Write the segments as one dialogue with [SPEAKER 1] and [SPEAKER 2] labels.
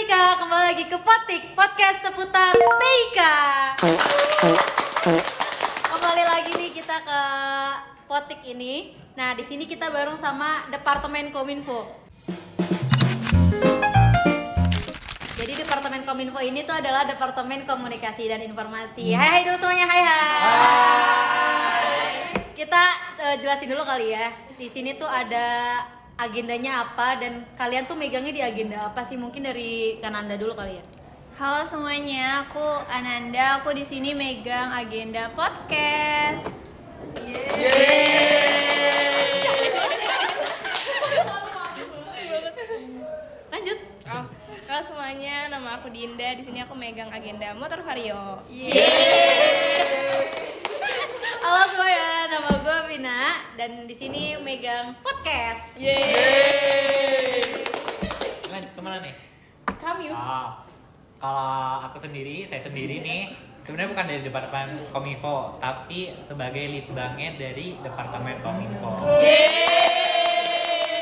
[SPEAKER 1] Teika, kembali lagi ke Potik, podcast seputar Teika. Kembali lagi nih kita ke Potik ini. Nah, di sini kita bareng sama Departemen Kominfo. Jadi Departemen Kominfo ini tuh adalah Departemen Komunikasi dan Informasi. Hai dulu semuanya, hai. Kita jelasin dulu kali ya. Di sini tuh ada agendanya apa dan kalian tuh megangnya di agenda apa sih? Mungkin dari Kananda dulu kali ya.
[SPEAKER 2] Halo semuanya, aku Ananda. Aku di sini megang agenda podcast.
[SPEAKER 1] Lanjut.
[SPEAKER 2] Halo semuanya, nama aku Dinda. Di sini aku megang agenda motor vario.
[SPEAKER 1] Halo semuanya, nama gue Vina dan di sini megang podcast.
[SPEAKER 3] Lanjut kemana nih?
[SPEAKER 1] Kamu?
[SPEAKER 3] Kalau aku saya sendiri nih sebenarnya bukan dari Departemen Kominfo, tapi sebagai litbangnya dari Departemen Kominfo.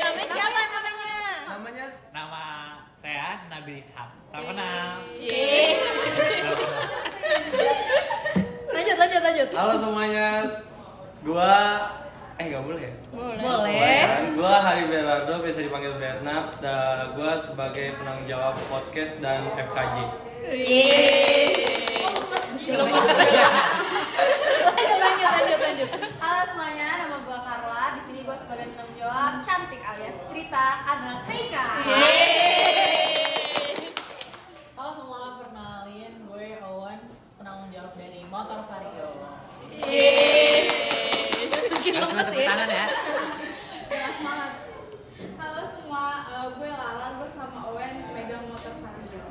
[SPEAKER 1] Namanya siapa namanya?
[SPEAKER 3] Nama saya Nabil Ishak. Salam kenal.
[SPEAKER 1] Lanjut.
[SPEAKER 4] Halo semuanya, gua nggak boleh ya?
[SPEAKER 1] Boleh.
[SPEAKER 4] Gua Hari Berardo, biasa dipanggil Bernard. Dan gua sebagai penanggung jawab podcast dan FKJ.
[SPEAKER 1] Lanjut. Halo semuanya, nama gue Carla. Di sini gue sebagai penanggung jawab cantik alias cerita anak Teika.
[SPEAKER 5] Halo semua, perkenalin gue Owen, penanggung jawab dari Motor Vario.
[SPEAKER 1] Bikin
[SPEAKER 3] Harus
[SPEAKER 1] lemes
[SPEAKER 3] tepuk
[SPEAKER 1] ya.
[SPEAKER 3] tangan ya.
[SPEAKER 2] Semangat. Halo semua, gue Lala. Gue sama Owen megang motor vario.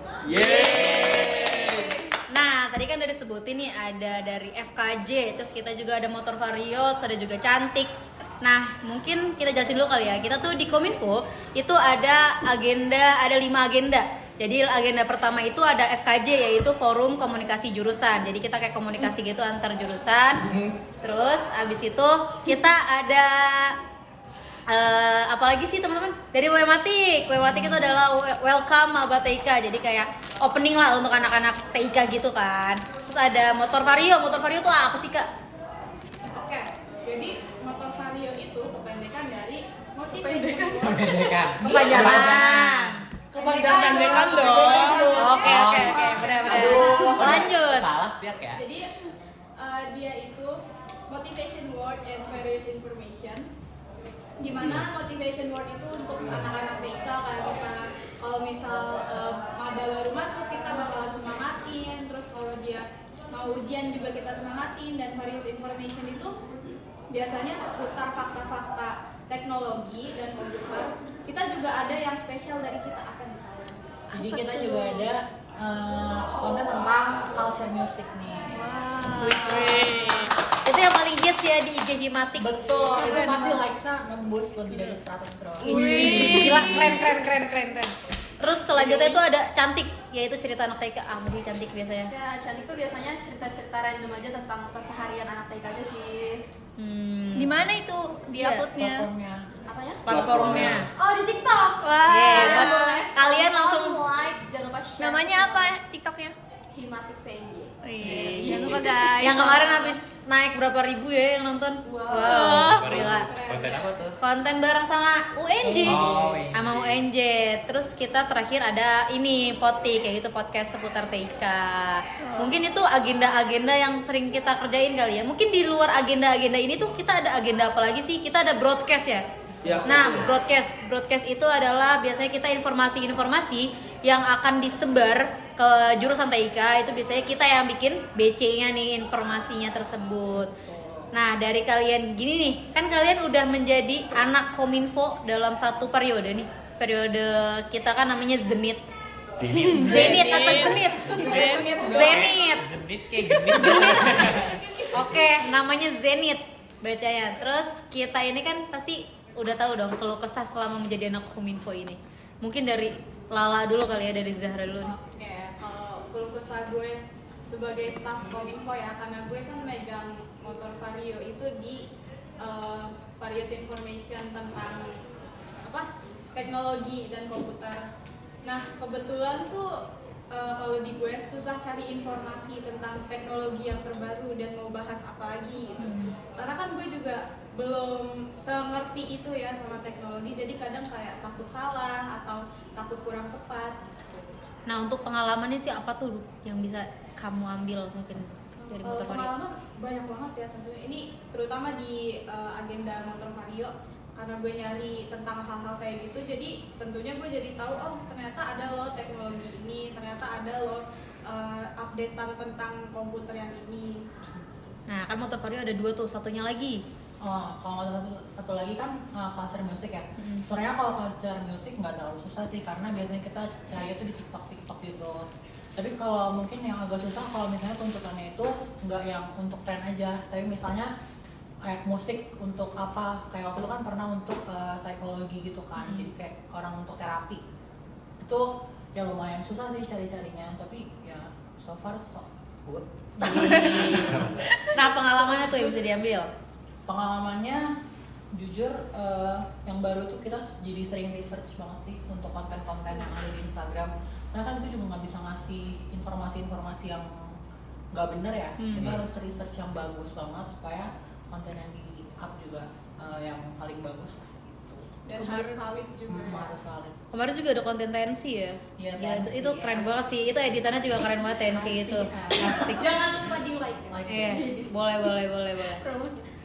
[SPEAKER 1] Nah, tadi kan udah disebutin nih ada dari FKJ, terus kita juga ada motor vario, terus ada juga cantik. Nah, mungkin kita jelasin dulu kali ya. Kita tuh di Kominfo itu ada 5 agenda. Jadi agenda pertama itu ada FKJ, yaitu Forum Komunikasi Jurusan. Jadi kita kayak komunikasi gitu antar jurusan. Terus abis itu kita ada apalagi sih teman-teman, dari Wematik itu adalah welcome Maba Teika, jadi kayak opening lah untuk anak-anak Teika gitu kan. Terus ada motor vario tuh apa sih kak?
[SPEAKER 2] Oke, jadi motor vario itu kependekan dari motivation.
[SPEAKER 1] Kepanjangan dong. Oke, benar. Lanjut.
[SPEAKER 3] Salah pihak ya.
[SPEAKER 2] Jadi dia itu motivation word and various information. Dimana motivation word itu untuk anak-anak TK, kayak kalau misal maba baru masuk kita bakalan semangatin, terus kalau dia mau ujian juga kita semangatin, dan various information itu biasanya seputar fakta-fakta teknologi dan komputer. Kita juga ada yang spesial dari kita akan ditawarin.
[SPEAKER 5] Jadi kita juga ada konten tentang culture music nih.
[SPEAKER 1] Itu yang paling hits ya di IG Himatik.
[SPEAKER 5] Betul, itu pasti likes-nya nembus lebih dari 100 bro.
[SPEAKER 1] Gila, keren. Terus selanjutnya itu ada cantik, yaitu cerita anak TK. Apa sih cantik biasanya?
[SPEAKER 2] Ya, cantik tuh biasanya cerita-cerita random aja tentang keseharian anak TK aja sih.
[SPEAKER 6] Di mana itu di-uploadnya?
[SPEAKER 5] Platformnya.
[SPEAKER 2] Apanya?
[SPEAKER 1] Platformnya.
[SPEAKER 2] Oh, di TikTok.
[SPEAKER 1] Buat
[SPEAKER 2] Boleh.
[SPEAKER 1] kalian langsung
[SPEAKER 2] like, jangan lupa share.
[SPEAKER 6] Namanya apa TikToknya?
[SPEAKER 2] Himatik PNG.
[SPEAKER 6] Jangan lupa guys.
[SPEAKER 1] yang kemarin habis naik berapa ribu ya yang nonton.
[SPEAKER 2] Wow.
[SPEAKER 1] Gila.
[SPEAKER 3] Konten apa tuh?
[SPEAKER 1] Konten bareng sama UNJ.
[SPEAKER 3] UNJ.
[SPEAKER 1] Sama UNJ. Terus kita terakhir ada ini Potik, kayak gitu podcast seputar TK. Mungkin itu agenda-agenda yang sering kita kerjain kali ya. Mungkin di luar agenda-agenda ini tuh kita ada agenda apa lagi sih? Kita ada broadcast ya.
[SPEAKER 4] Ya.
[SPEAKER 1] Nah, broadcast itu adalah biasanya kita informasi-informasi yang akan disebar ke jurusan TIK. Itu biasanya kita yang bikin BC-nya nih, informasinya tersebut. Nah, dari kalian gini nih, kan kalian udah menjadi anak Kominfo dalam satu periode nih. Periode kita kan namanya Zenit. Zenit apa Zenit? Zenit.
[SPEAKER 3] Zenit kayak genit.
[SPEAKER 1] Oke, namanya Zenit bacanya. Terus kita ini kan pasti udah tahu dong keluh kesah selama menjadi anak Kominfo ini. Mungkin dari Lala dulu kali ya, dari Zahra dulu nih.
[SPEAKER 2] Oke, kalau keluh kesah gue sebagai staff Kominfo ya, karena gue kan megang motor vario itu di various information tentang teknologi dan komputer. Nah kebetulan tuh kalau di gue susah cari informasi tentang teknologi yang terbaru dan mau bahas apa lagi gitu. Karena kan gue juga belum sengerti itu ya sama teknologi, jadi kadang kayak takut salah atau takut kurang tepat.
[SPEAKER 1] Nah untuk pengalamannya sih apa tuh yang bisa kamu ambil mungkin dari
[SPEAKER 2] Kalau
[SPEAKER 1] Motor Vario?
[SPEAKER 2] pengalaman banyak banget ya tentunya. Ini terutama di agenda Motor Vario, karena gue nyari tentang hal-hal kayak gitu, jadi tentunya gue jadi tahu oh ternyata ada loh teknologi ini, ternyata ada loh updatean tentang komputer yang ini.
[SPEAKER 1] Nah kan Motor Vario ada 2 tuh, satunya lagi.
[SPEAKER 5] Oh, kalau ada satu lagi kan culture music ya. Sebenarnya kalau culture music nggak terlalu susah sih, karena biasanya kita cari itu di TikTok gitu. Tapi kalau mungkin yang agak susah kalau misalnya tuntutannya itu nggak yang untuk tren aja, tapi misalnya kayak musik untuk apa, kayak waktu itu kan pernah untuk psikologi gitu kan, jadi kayak orang untuk terapi. Itu ya lumayan susah sih cari-carinya, tapi ya so far so good.
[SPEAKER 1] Nah pengalamannya tuh yang bisa diambil.
[SPEAKER 5] Pengalamannya jujur yang baru tuh kita jadi sering research banget sih untuk konten-konten yang ada di Instagram. Karena kan itu juga nggak bisa ngasih informasi-informasi yang nggak bener ya. Kita harus research yang bagus banget supaya konten yang di up juga yang paling bagus lah gitu.
[SPEAKER 2] Dan harus valid juga.
[SPEAKER 5] Harus valid.
[SPEAKER 1] Kemarin juga ada konten tensi ya.
[SPEAKER 5] Iya,
[SPEAKER 1] Gila,
[SPEAKER 5] tensi,
[SPEAKER 1] itu keren banget sih. Itu editannya juga keren banget tensi itu. Asik.
[SPEAKER 2] Jangan lupa di like.
[SPEAKER 1] Iya, boleh.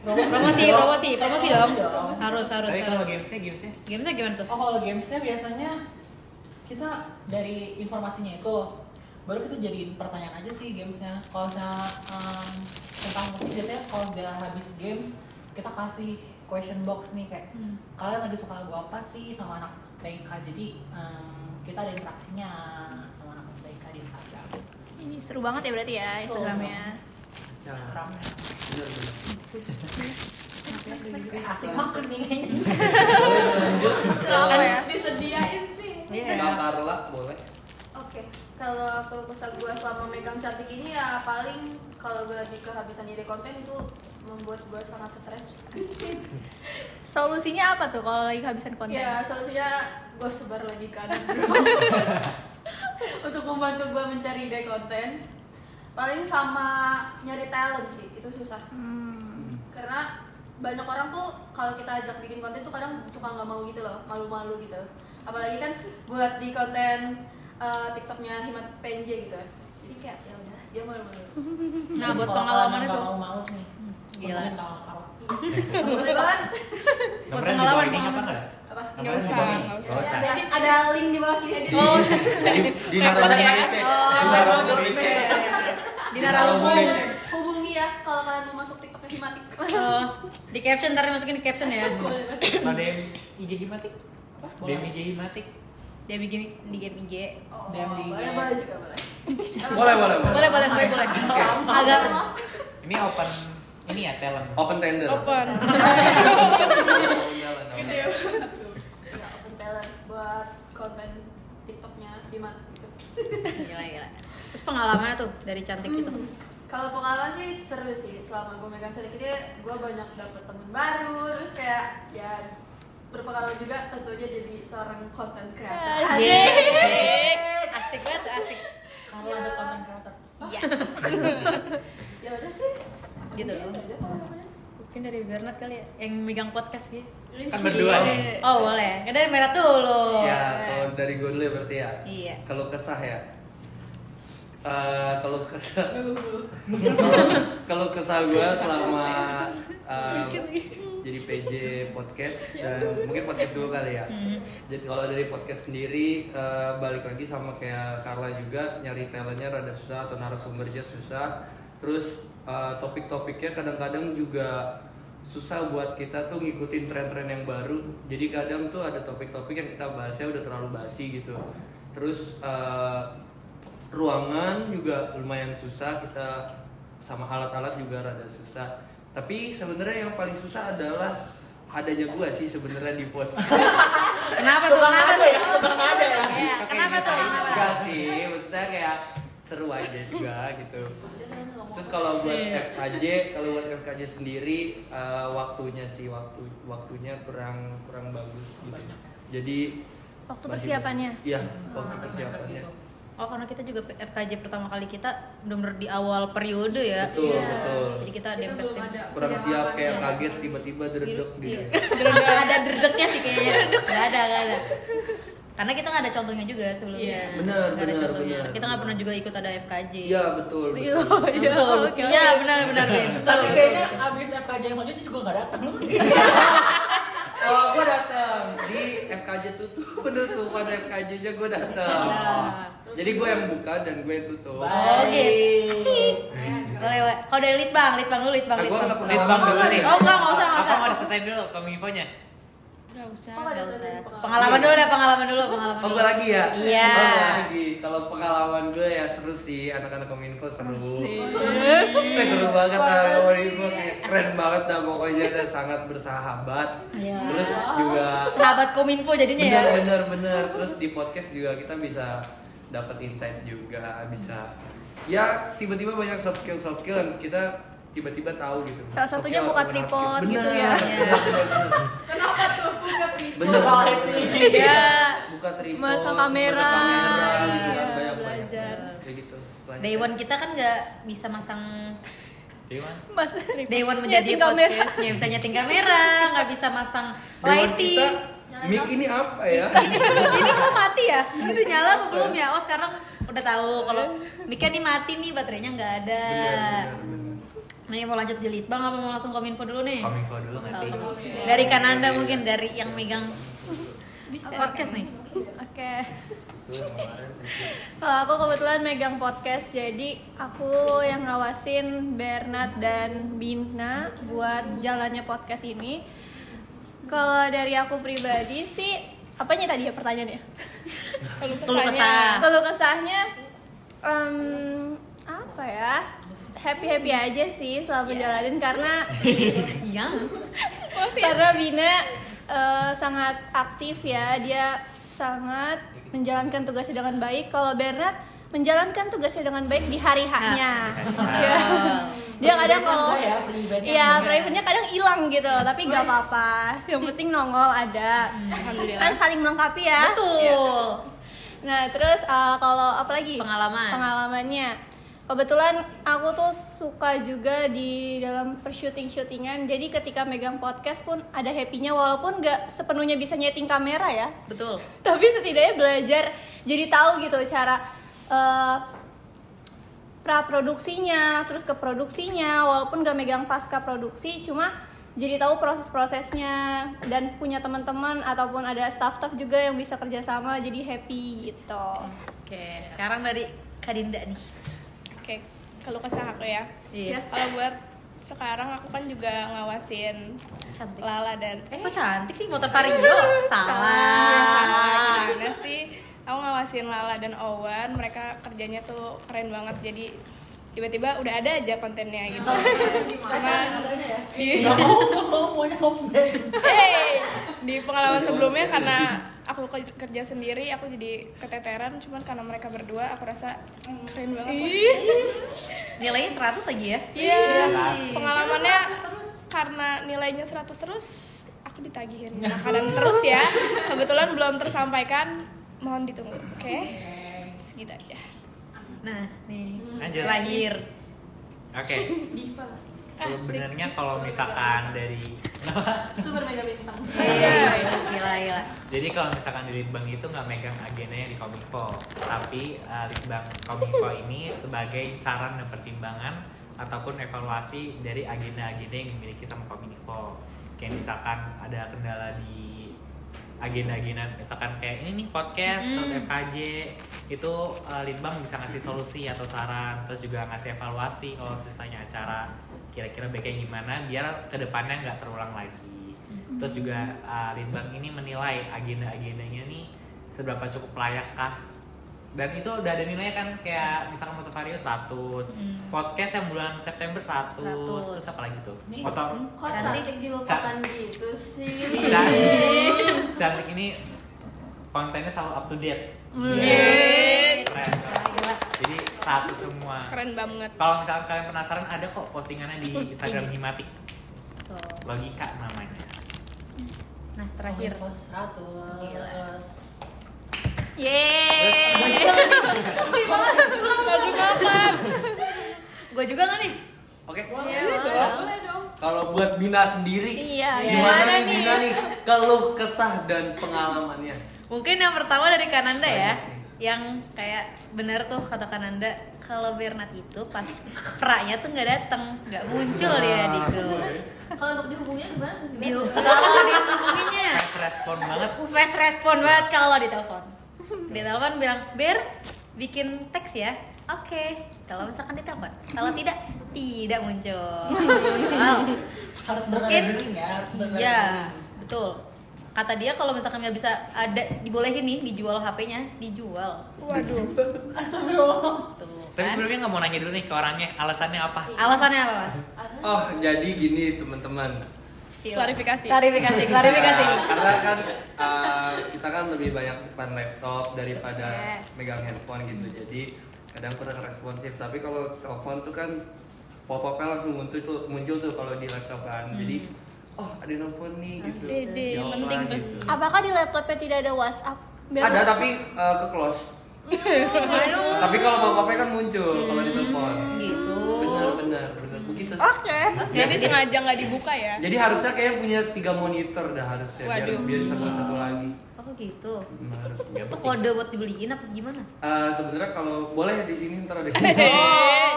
[SPEAKER 2] Promosi.
[SPEAKER 1] Promosi dong. Harus.
[SPEAKER 3] Tapi kalau gamesnya
[SPEAKER 1] Gamesnya gimana tuh?
[SPEAKER 5] Oh, kalau gamesnya biasanya kita dari informasinya itu baru kita jadiin pertanyaan aja sih gamesnya. Kalau tentang musik biasanya kalau udah habis games kita kasih question box nih kayak kalian lagi suka lagu apa sih sama anak TK, jadi kita ada interaksinya sama anak TK di Instagram.
[SPEAKER 6] Ini seru banget ya berarti ya Instagramnya.
[SPEAKER 4] Ya,
[SPEAKER 5] Ramai.
[SPEAKER 4] bener.
[SPEAKER 5] Asik makan nih.
[SPEAKER 6] Apa ya?
[SPEAKER 2] Disediain sih.
[SPEAKER 4] Kak Carla boleh.
[SPEAKER 6] Oke, kalau aku kesal gue selama megang cantik ini ya paling kalau gue lagi kehabisan ide konten itu membuat gue sangat stres. Solusinya apa tuh kalau lagi kehabisan konten?
[SPEAKER 2] Ya solusinya gue sebar lagi ke anak bro. Untuk membantu gue mencari ide konten. Paling sama nyari talent sih, itu susah. Karena banyak orang tuh kalau kita ajak bikin konten tuh kadang suka nggak mau gitu loh, malu-malu gitu. Apalagi kan buat di konten TikToknya Himat PNJ gitu. Jadi kayak ya udah dia malu-malu.
[SPEAKER 1] Nah buat pengalamannya tuh.
[SPEAKER 5] Malu-malu nih.
[SPEAKER 1] Gila.
[SPEAKER 2] Boleh banget.
[SPEAKER 3] Nomornya di
[SPEAKER 1] pengalaman,
[SPEAKER 3] bawah ini apa
[SPEAKER 1] pengalaman.
[SPEAKER 3] enggak?
[SPEAKER 2] Apa?
[SPEAKER 3] Nggak usah.
[SPEAKER 2] Ada link di bawah sini.
[SPEAKER 1] Oh,
[SPEAKER 4] Di narasumber BC.
[SPEAKER 1] di narasumber.
[SPEAKER 2] Hubungi ya kalau kalian mau masuk TikToknya Himatik.
[SPEAKER 1] Di caption ntar dimasukin di caption ya.
[SPEAKER 3] Kalau DM IG Himatik. DM IG Himatik.
[SPEAKER 1] Dia bikin di game IG.
[SPEAKER 5] DM di IG.
[SPEAKER 2] Boleh juga boleh.
[SPEAKER 1] Boleh, sebaik boleh. Agak
[SPEAKER 3] Ini open ini ya talent.
[SPEAKER 4] Open tender.
[SPEAKER 6] Open.
[SPEAKER 2] Ya, open talent buat konten TikToknya Himatik gitu.
[SPEAKER 1] gila. Terus pengalamannya tuh dari cantik itu.
[SPEAKER 2] Kalau pengalaman sih seru sih, selama gue megang cantik ini gue banyak dapet temen baru, terus kayak ya berpengalaman juga tentunya jadi seorang content creator.
[SPEAKER 1] Asik banget tuh, asik.
[SPEAKER 5] Kalau ada konten kreator.
[SPEAKER 1] Iya.
[SPEAKER 2] Ya udah sih,
[SPEAKER 1] Gitu.
[SPEAKER 2] ya udah pengalamannya.
[SPEAKER 1] Mungkin dari Bernard kali ya yang megang podcast gitu.
[SPEAKER 3] Kan berdua nih.
[SPEAKER 1] Oh, boleh. Kan dari Merah dulu.
[SPEAKER 4] Ya, kalau dari gue dulu ya berarti ya.
[SPEAKER 1] Iya.
[SPEAKER 4] Kalau kesah ya. Kalau kesah kalau kesah gue selama jadi PJ podcast dan mungkin podcast dulu kali ya. Jadi kalau dari podcast sendiri balik lagi sama kayak Carla juga, nyari talentnya rada susah atau narasumbernya susah. Terus topik-topiknya kadang-kadang juga susah buat kita tuh ngikutin tren-tren yang baru. Jadi kadang tuh ada topik-topik yang kita bahasnya udah terlalu basi gitu. Terus ruangan juga lumayan susah, kita sama alat-alat juga rada susah. Tapi sebenarnya yang paling susah adalah adanya gua sih sebenarnya di podcast.
[SPEAKER 1] Kenapa tuh? Kenapa tuh?
[SPEAKER 5] Ada ya.
[SPEAKER 1] Iya, kenapa tuh? Kenapa?
[SPEAKER 4] Enggak sih, maksudnya kayak seru aja juga gitu. Terus kalau buat FKJ sendiri waktunya sih waktunya kurang bagus gitu. Jadi
[SPEAKER 6] Waktu persiapannya.
[SPEAKER 4] Iya, waktu persiapannya.
[SPEAKER 5] Gitu.
[SPEAKER 1] Oh karena kita juga FKJ pertama kali kita benar-benar di awal periode ya.
[SPEAKER 4] Betul,
[SPEAKER 6] Iya.
[SPEAKER 4] betul.
[SPEAKER 1] Jadi kita
[SPEAKER 2] Kita belum
[SPEAKER 1] dempet-dempet.
[SPEAKER 2] ada
[SPEAKER 4] Kurang siap
[SPEAKER 2] pengalaman
[SPEAKER 4] kayak
[SPEAKER 2] sama
[SPEAKER 4] kaget tiba-tiba dredeg gitu.
[SPEAKER 1] Nggak ada dredegnya sih kayaknya. Nggak ada. Karena kita nggak ada contohnya juga sebelumnya.
[SPEAKER 2] Iya.
[SPEAKER 4] Benar,
[SPEAKER 1] Nggak ada
[SPEAKER 4] benar,
[SPEAKER 1] contohnya.
[SPEAKER 4] benar.
[SPEAKER 1] Kita nggak pernah juga ikut ada FKJ.
[SPEAKER 4] Iya, betul.
[SPEAKER 1] Iya,
[SPEAKER 4] betul.
[SPEAKER 1] betul. Iya, benar, Bin. Betul.
[SPEAKER 5] Tapi kayaknya abis FKJ yang selanjutnya juga nggak datang sih.
[SPEAKER 4] Oh, gue datang di FKJ tutup, penutupan FKJ-nya gue datang.
[SPEAKER 1] Nah.
[SPEAKER 4] Jadi gue yang buka dan gue yang tutup.
[SPEAKER 1] Oh gitu. Asik. Boleh. Kalau dari Litbang dulu.
[SPEAKER 4] Nah, gue nggak pernah
[SPEAKER 3] Litbang dulu nih.
[SPEAKER 1] Oh enggak usah.
[SPEAKER 3] Apa mau diselesain dulu kominfonya?
[SPEAKER 2] Nggak usah.
[SPEAKER 6] Kok ada
[SPEAKER 1] Nggak usah.
[SPEAKER 6] dari
[SPEAKER 1] Pengalaman dulu.
[SPEAKER 4] Oh, gue lagi ya?
[SPEAKER 1] Iya.
[SPEAKER 4] Oh, gue lagi. Kalau pengalaman gue ya seru sih, anak-anak Kominfo seru. Seru banget lah, Kominfo keren banget dah pokoknya, dan sangat bersahabat.
[SPEAKER 1] Iya.
[SPEAKER 4] Terus juga
[SPEAKER 1] Sahabat Kominfo jadinya ya.
[SPEAKER 4] bener. Terus di podcast juga kita bisa dapat insight juga, bisa ya tiba-tiba banyak soft skill dan kita tiba-tiba tahu gitu.
[SPEAKER 6] Salah satunya
[SPEAKER 4] Soft skill
[SPEAKER 6] buka
[SPEAKER 4] atau
[SPEAKER 6] tripod
[SPEAKER 4] hard skill.
[SPEAKER 6] gitu
[SPEAKER 4] Bener,
[SPEAKER 6] ya.
[SPEAKER 4] bener.
[SPEAKER 2] Kenapa tuh buka tripod?
[SPEAKER 4] Bener.
[SPEAKER 1] Iya.
[SPEAKER 4] Buka tripod,
[SPEAKER 6] Masang kamera,
[SPEAKER 4] gitu kan, banyak
[SPEAKER 6] belajar.
[SPEAKER 4] kayak gitu.
[SPEAKER 1] Day one kita kan nggak bisa masang
[SPEAKER 3] Gimana?
[SPEAKER 6] Mas
[SPEAKER 1] Day one menjadi
[SPEAKER 6] nyeting kamera.
[SPEAKER 1] podcast, nggak bisa nyeting kamera, nggak bisa masang
[SPEAKER 4] Dewan
[SPEAKER 1] lighting.
[SPEAKER 4] kita, mic ini apa ya?
[SPEAKER 1] Ini kok mati ya? Ini udah nyala apa belum ya? Oh sekarang udah tahu kalau mic nih mati nih, baterainya nggak ada.
[SPEAKER 4] Bener.
[SPEAKER 1] Nih mau lanjut di Litbang apa mau langsung Kominfo dulu nih?
[SPEAKER 3] Kominfo dulu nggak sih?
[SPEAKER 1] Dari Kananda mungkin, dari yang megang
[SPEAKER 6] Bisa.
[SPEAKER 1] podcast nih.
[SPEAKER 6] Oke. Kalau aku kebetulan megang podcast, jadi aku yang ngawasin Bernard dan Bina buat jalannya podcast ini. Kalau dari aku pribadi sih, apanya tadi ya pertanyaannya?
[SPEAKER 1] Keluh kesah.
[SPEAKER 6] Kalau kesahnya, apa ya? Happy aja sih selama jalanin karena
[SPEAKER 1] Iya.
[SPEAKER 6] karena Bina sangat aktif ya, dia sangat menjalankan tugasnya dengan baik. Kalau Bernard menjalankan tugasnya dengan baik di hari H-nya. Iya. Dia kadang kalau pre-eventnya kadang hilang gitu, tapi nggak apa-apa. Yang penting nongol ada.
[SPEAKER 1] Alhamdulillah.
[SPEAKER 6] Kan saling melengkapi ya.
[SPEAKER 1] Betul.
[SPEAKER 6] Nah terus kalau apa lagi? Pengalamannya. Kebetulan aku tuh suka juga di dalam syutingan. Jadi ketika megang podcast pun ada happy-nya, walaupun nggak sepenuhnya bisa nyeting kamera ya.
[SPEAKER 1] Betul.
[SPEAKER 6] Tapi setidaknya belajar, jadi tahu gitu cara pra-produksinya, terus ke produksinya, walaupun gak megang pasca produksi, cuma jadi tahu proses-prosesnya, dan punya teman-teman ataupun ada staff-staff juga yang bisa kerjasama, jadi happy gitu.
[SPEAKER 1] Oke, sekarang dari Kak Dinda nih.
[SPEAKER 7] Oke, kalau kesah aku ya.
[SPEAKER 1] Iya.
[SPEAKER 7] Kalau buat sekarang aku kan juga ngawasin
[SPEAKER 1] Cantik.
[SPEAKER 7] Lala dan
[SPEAKER 1] Kok cantik sih motor Vario?
[SPEAKER 7] salah
[SPEAKER 1] Salah.
[SPEAKER 7] gimana sih? Aku ngawasin Lala dan Owen, mereka kerjanya tuh keren banget, jadi tiba-tiba udah ada aja kontennya gitu. Cuman di pengalaman sebelumnya karena aku kerja sendiri, aku jadi keteteran, cuman karena mereka berdua aku rasa keren banget lah.
[SPEAKER 1] Nilainya 100 lagi ya?
[SPEAKER 7] Iya, pengalamannya karena nilainya 100 terus, aku ditagihin makanan terus ya. Kebetulan belum tersampaikan, mohon ditunggu. Oke. Segitu aja.
[SPEAKER 1] Nah, nih.
[SPEAKER 3] Lanjut.
[SPEAKER 1] Terakhir.
[SPEAKER 3] Oke. Sebenarnya kalau misalkan dari
[SPEAKER 6] Super mega bintang.
[SPEAKER 1] Iya, gila.
[SPEAKER 3] jadi kalau misalkan di Litbang itu nggak megang agendanya di Kominfo, tapi Litbang Kominfo ini sebagai saran dan pertimbangan ataupun evaluasi dari agenda-agenda yang dimiliki sama Kominfo. Kayak misalkan ada kendala di agenda-agenda, misalkan kayak ini nih podcast, terus FKJ, itu Litbang bisa ngasih solusi atau saran, terus juga ngasih evaluasi kalau misalnya acara kira-kira baiknya gimana biar kedepannya nggak terulang lagi. Terus juga Litbang ini menilai agenda-agendanya nih seberapa cukup layakkah, dan itu udah ada nilainya kan, kayak misalkan Motor Vario 100, podcast yang bulan September 100, terus apa lagi tuh? Motor
[SPEAKER 6] Kok cantik dilupakan gitu sih?
[SPEAKER 3] cantik ini kontennya selalu up to date.
[SPEAKER 7] Yes.
[SPEAKER 3] Keren. Jadi satu semua.
[SPEAKER 7] Keren banget.
[SPEAKER 3] Kalau misalkan kalian penasaran, ada kok postingannya di Instagram Himatik. Logika namanya.
[SPEAKER 1] Nah, terakhir.
[SPEAKER 5] Kominfo 100.
[SPEAKER 1] Yeay.
[SPEAKER 7] Baju makan.
[SPEAKER 1] Gue juga nggak nih?
[SPEAKER 4] Oke.
[SPEAKER 6] Iya,
[SPEAKER 2] Boleh dong.
[SPEAKER 4] Kalau buat Bina sendiri,
[SPEAKER 6] Iya,
[SPEAKER 4] gimana nih Bina nih? Keluh kesah dan pengalamannya.
[SPEAKER 1] Mungkin yang pertama dari Kananda ya, yang kayak bener tuh kata Kananda, kalau Bernard itu pas pra-nya tuh nggak datang, nggak muncul dia di grup.
[SPEAKER 2] Kalau untuk dihubunginya gimana tuh sih?
[SPEAKER 1] Kalau dihubunginya
[SPEAKER 3] Fast respon banget.
[SPEAKER 1] fast respon banget kalau ditelepon. Ditelepon bilang, "Ber, bikin teks ya." Oke, kalau misalkan ditelepon. Kalau tidak muncul. Wow.
[SPEAKER 5] Harus
[SPEAKER 1] Mungkin
[SPEAKER 5] berkeliling ya, harus berkeliling.
[SPEAKER 1] iya, betul. Kata dia kalau misalkan nggak bisa ada dibolehin nih dijual HP-nya, dijual.
[SPEAKER 7] Waduh.
[SPEAKER 5] Astagfirullah.
[SPEAKER 1] Tuh.
[SPEAKER 3] Tapi
[SPEAKER 1] Kan?
[SPEAKER 3] sebelumnya nggak mau nanya dulu nih ke orangnya, alasannya apa?
[SPEAKER 1] Alasannya apa, Mas?
[SPEAKER 4] Oh, jadi gini teman-teman.
[SPEAKER 7] Klarifikasi.
[SPEAKER 1] Klarifikasi.
[SPEAKER 4] Karena kan kita kan lebih banyak depan laptop daripada
[SPEAKER 1] Oke.
[SPEAKER 4] megang handphone gitu. Jadi kadang kurang responsif. Tapi kalau telepon tuh kan pop-upnya langsung muncul tuh kalau di laptop kan. Jadi ada nelfon nih gitu.
[SPEAKER 7] Ide,
[SPEAKER 4] Jawab
[SPEAKER 7] penting
[SPEAKER 4] lah,
[SPEAKER 7] tuh.
[SPEAKER 4] gitu.
[SPEAKER 6] Apakah di laptopnya tidak ada WhatsApp?
[SPEAKER 4] Ada tapi ke close. Tapi kalau pop-upnya kan muncul kalau di telepon.
[SPEAKER 1] Gitu.
[SPEAKER 4] Benar begitu.
[SPEAKER 7] Oke. Jadi sengaja nggak dibuka ya?
[SPEAKER 4] Jadi harusnya kayak punya 3 monitor dah harusnya
[SPEAKER 7] Waduh.
[SPEAKER 4] biar bisa buat satu lagi.
[SPEAKER 1] Oh gitu.
[SPEAKER 4] Harusnya.
[SPEAKER 1] Itu kode buat dibeliin apa gimana?
[SPEAKER 4] Sebenarnya kalau boleh di sini ntar ada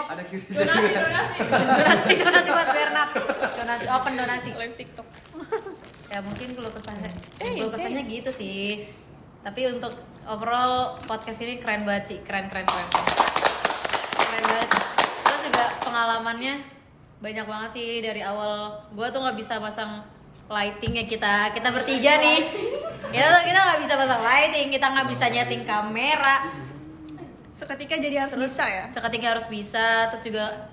[SPEAKER 4] ada QC
[SPEAKER 1] Donasi buat Bernard. Donasi open donasi.
[SPEAKER 7] Live TikTok.
[SPEAKER 1] Ya mungkin keluh kesahnya gitu sih. Tapi untuk overall podcast ini keren banget sih, keren banget. Terus juga pengalamannya banyak banget sih dari awal. Gua tuh nggak bisa pasang lightingnya kita bertiga nih. Kita nggak bisa pasang lighting, kita nggak bisa nyeting kamera.
[SPEAKER 7] Seketika jadi harus bisa ya?
[SPEAKER 1] Seketika harus bisa, terus juga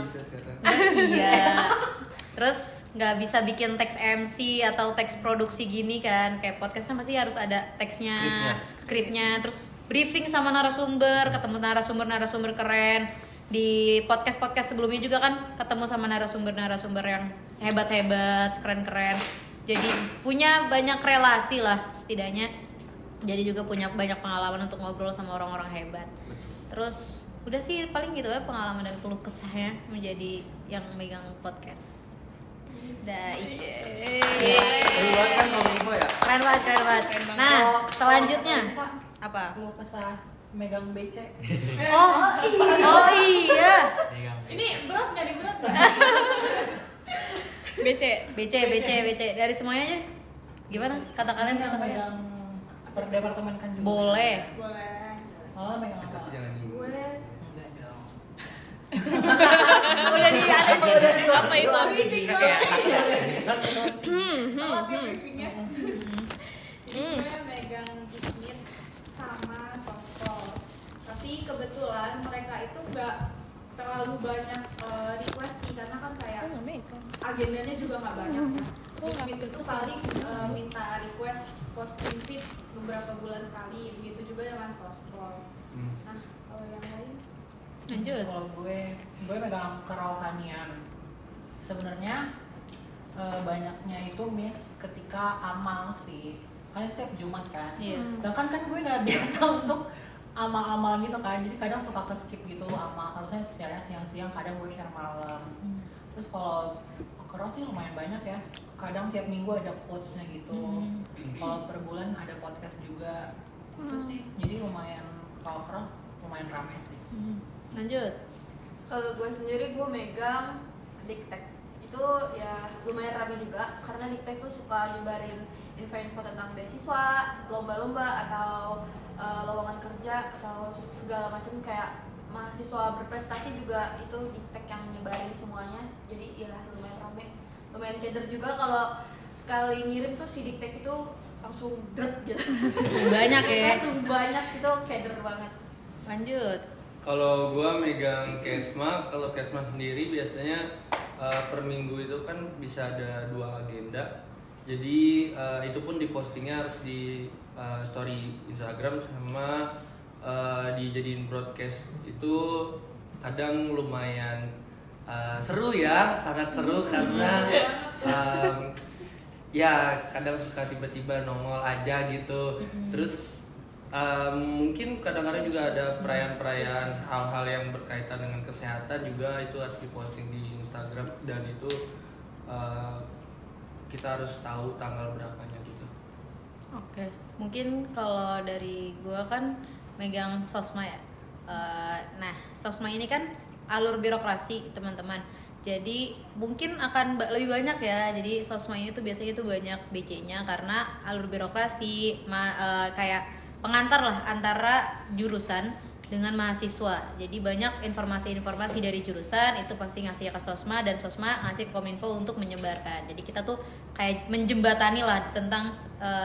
[SPEAKER 4] bisa sekarang.
[SPEAKER 1] iya. Terus nggak bisa bikin teks MC atau teks produksi gini kan, kayak podcast kan pasti harus ada teksnya, skripnya, terus briefing sama narasumber, ketemu narasumber keren. Di podcast sebelumnya juga kan ketemu sama narasumber yang hebat, keren. Jadi punya banyak relasi lah setidaknya. Jadi juga punya banyak pengalaman untuk ngobrol sama orang-orang hebat. Terus udah sih paling gitu ya pengalaman dan keluh kesahnya menjadi yang megang podcast.
[SPEAKER 4] Seru banget kan kalau info ya.
[SPEAKER 1] Keren banget. Nah, selanjutnya apa?
[SPEAKER 5] Keluh kesah megang BC.
[SPEAKER 1] Oh iya.
[SPEAKER 2] Ini berat nggak nih berat nggak?
[SPEAKER 7] BC.
[SPEAKER 1] Dari semuanya aja. Gimana? Kata kalian
[SPEAKER 5] Yang megang per departemen kan juga.
[SPEAKER 1] boleh.
[SPEAKER 2] Boleh.
[SPEAKER 5] Malah megang apa?
[SPEAKER 4] Tapi jangan ini.
[SPEAKER 2] Gue
[SPEAKER 5] Enggak dong.
[SPEAKER 1] Udah di
[SPEAKER 7] Apa itu?
[SPEAKER 2] kalau briefingnya. Gue megang bisnis sama sospol. Tapi kebetulan mereka itu nggak terlalu banyak request sih karena kan kayak agendanya juga nggak banyak ya. Bisnis itu paling minta request posting feeds beberapa bulan sekali, begitu juga dengan sospol. Nah kalau yang lain
[SPEAKER 1] Lanjut.
[SPEAKER 5] Kalau gue megang kerohanian. Sebenarnya banyaknya itu miss ketika amal sih. Kan setiap Jumat kan.
[SPEAKER 1] Iya.
[SPEAKER 5] Dan kan gue nggak biasa untuk amal-amal gitu kan. Jadi kadang suka ke skip gitu amal. Harusnya share siang-siang, kadang gue share malam. Terus kalau keroh sih lumayan banyak ya. Kadang tiap minggu ada quotes-nya gitu. Kalau per bulan ada podcast juga. Itu sih. Jadi lumayan kalau keroh lumayan ramai sih.
[SPEAKER 1] Lanjut.
[SPEAKER 2] kalau gue sendiri gue megang Diktek itu ya lumayan rame juga karena Diktek tuh suka nyebarin info-info tentang beasiswa, lomba-lomba atau lowongan kerja atau segala macam kayak mahasiswa berprestasi juga itu Diktek yang nyebarin semuanya. Jadi ya lumayan rame, lumayan keder juga kalau sekali ngirim tuh si Diktek itu langsung dret gitu.
[SPEAKER 1] Langsung banyak ya.
[SPEAKER 2] Langsung banyak itu keder banget.
[SPEAKER 1] Lanjut.
[SPEAKER 4] Kalau gua megang Kesma, kalau Kesma sendiri biasanya per minggu itu kan bisa ada 2 agenda. Jadi itu pun dipostingnya harus di story Instagram sama dijadiin broadcast. Itu kadang lumayan seru ya, sangat seru karena ya kadang suka tiba-tiba nongol aja gitu. Terus Mungkin kadang-kadang juga ada perayaan-perayaan hal-hal yang berkaitan dengan kesehatan juga itu harus diposting di Instagram, dan itu kita harus tahu tanggal berapanya gitu.
[SPEAKER 1] Oke, mungkin kalau dari gua kan megang Sosma ya. Nah, Sosma ini kan alur birokrasi teman-teman. Jadi mungkin akan lebih banyak ya. Jadi Sosma ini tuh biasanya tuh banyak BC-nya karena alur birokrasi kayak pengantar lah antara jurusan dengan mahasiswa. Jadi banyak informasi-informasi dari jurusan itu pasti ngasih ke Sosma, dan Sosma ngasih ke Kominfo untuk menyebarkan. Jadi kita tuh kayak menjembatani lah tentang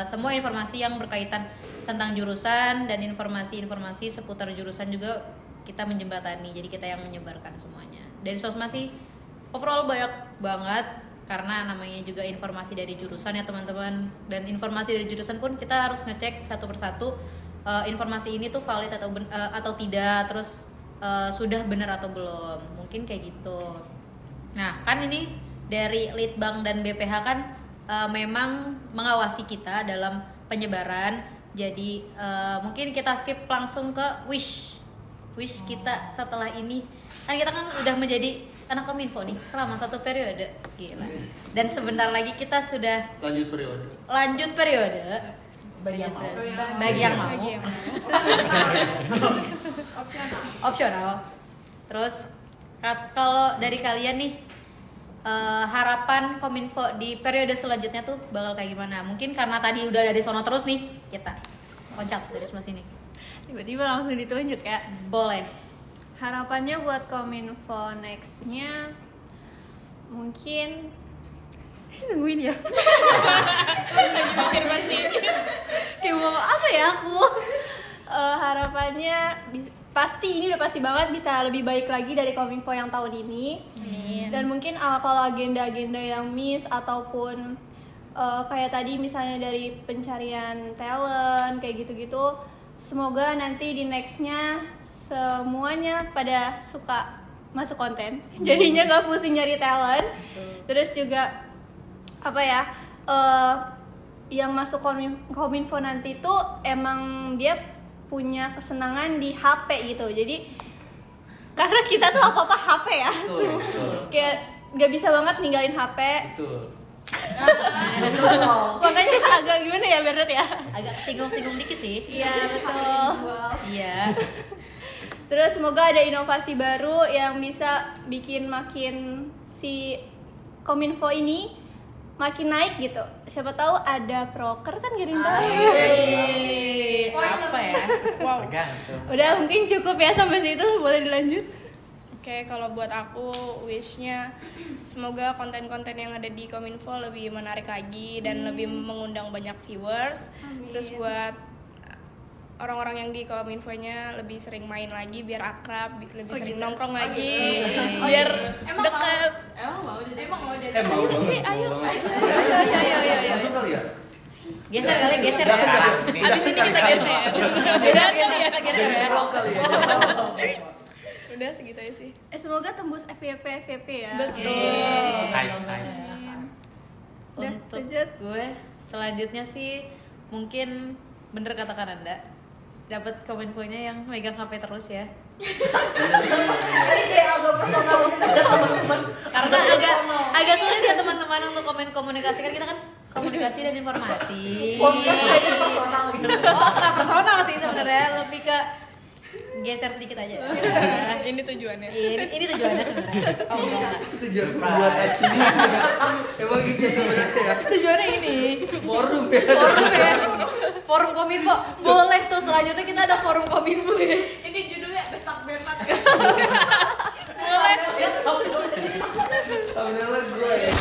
[SPEAKER 1] semua informasi yang berkaitan tentang jurusan, dan informasi-informasi seputar jurusan juga kita menjembatani. Jadi kita yang menyebarkan semuanya. Dari Sosma sih overall banyak banget karena namanya juga informasi dari jurusan ya teman-teman, dan informasi dari jurusan pun kita harus ngecek satu persatu informasi ini tuh valid atau tidak, terus sudah benar atau belum, mungkin kayak gitu. Nah kan ini dari Litbang dan BPH kan memang mengawasi kita dalam penyebaran, jadi mungkin kita skip langsung ke wish kita setelah ini. Kan kita kan udah menjadi anak Kominfo nih selama 1 periode, gila. Dan sebentar lagi kita sudah
[SPEAKER 4] Lanjut periode.
[SPEAKER 5] Bagi yang mau.
[SPEAKER 1] Bagi yang mau. Opsional. Terus kalau dari kalian nih harapan Kominfo di periode selanjutnya tuh bakal kayak gimana? Mungkin karena tadi udah dari sono terus nih, kita loncat dari sebelah sini.
[SPEAKER 6] Tiba-tiba langsung ditunjuk ya.
[SPEAKER 1] Boleh.
[SPEAKER 6] Harapannya buat Kominfo nextnya mungkin nungguin ya. Kayak mau apa ya aku? Harapannya pasti ini udah pasti banget bisa lebih baik lagi dari Kominfo yang tahun ini. Dan mungkin kalau agenda-agenda yang miss ataupun kayak tadi misalnya dari pencarian talent kayak gitu-gitu, semoga nanti di nextnya semuanya pada suka masuk konten, jadinya gak pusing nyari talent. Terus juga apa ya, yang masuk Kominfo nanti tuh emang dia punya kesenangan di HP gitu. Jadi karena kita tuh apa-apa HP ya, kayak gak bisa banget ninggalin HP.
[SPEAKER 4] Betul.
[SPEAKER 6] Makanya agak gimana ya Bernard ya,
[SPEAKER 1] Agak singgung-singgung dikit sih.
[SPEAKER 6] iya betul.
[SPEAKER 1] Iya.
[SPEAKER 6] Terus semoga ada inovasi baru yang bisa bikin makin si Kominfo ini makin naik gitu. Siapa tahu ada proker kan gerindra.
[SPEAKER 1] Apa ya?
[SPEAKER 7] Wow.
[SPEAKER 3] Tergantung.
[SPEAKER 6] Udah mungkin cukup ya sampai situ, boleh dilanjut.
[SPEAKER 7] Oke, kalau buat aku wishnya semoga konten-konten yang ada di Kominfo lebih menarik lagi dan lebih mengundang banyak viewers. Terus buat orang-orang yang di Kominfo-nya lebih sering main lagi biar akrab, lebih sering nongkrong lagi, biar dekat.
[SPEAKER 2] Emang mau jadi.
[SPEAKER 4] Mau banget.
[SPEAKER 7] Ayo.
[SPEAKER 4] Masuk kali ya?
[SPEAKER 1] Geser kali, geser ya.
[SPEAKER 7] Abis ini kita geser.
[SPEAKER 1] Kita geser ya.
[SPEAKER 4] Vlog kali ya.
[SPEAKER 7] Udah segitu aja sih.
[SPEAKER 6] Semoga tembus FYP ya.
[SPEAKER 7] Betul.
[SPEAKER 3] Hai.
[SPEAKER 6] Udah,
[SPEAKER 1] Untuk
[SPEAKER 6] lanjut.
[SPEAKER 1] gue selanjutnya sih mungkin bener katakan Anda, dapat Kominfo-nya yang megang HP terus ya. Karena agak sulit ya teman-teman untuk komunikasi, kan kita kan komunikasi dan informasi.
[SPEAKER 5] personal gitu.
[SPEAKER 1] Oh, nggak personal sih sebenarnya, lebih ke geser sedikit aja.
[SPEAKER 7] Ini tujuannya.
[SPEAKER 1] Ini tujuannya sebenarnya. Oh enggak.
[SPEAKER 4] Itu jangan buat aja. Emang gitu sebenarnya ya.
[SPEAKER 1] Tujuannya ini.
[SPEAKER 4] Forum ya.
[SPEAKER 1] Forum Kominfo. Boleh tuh selanjutnya kita ada forum Kominfo ya.
[SPEAKER 2] Ini judulnya Desak Bernard.
[SPEAKER 1] Boleh.
[SPEAKER 4] Alhamdulillah gue ya.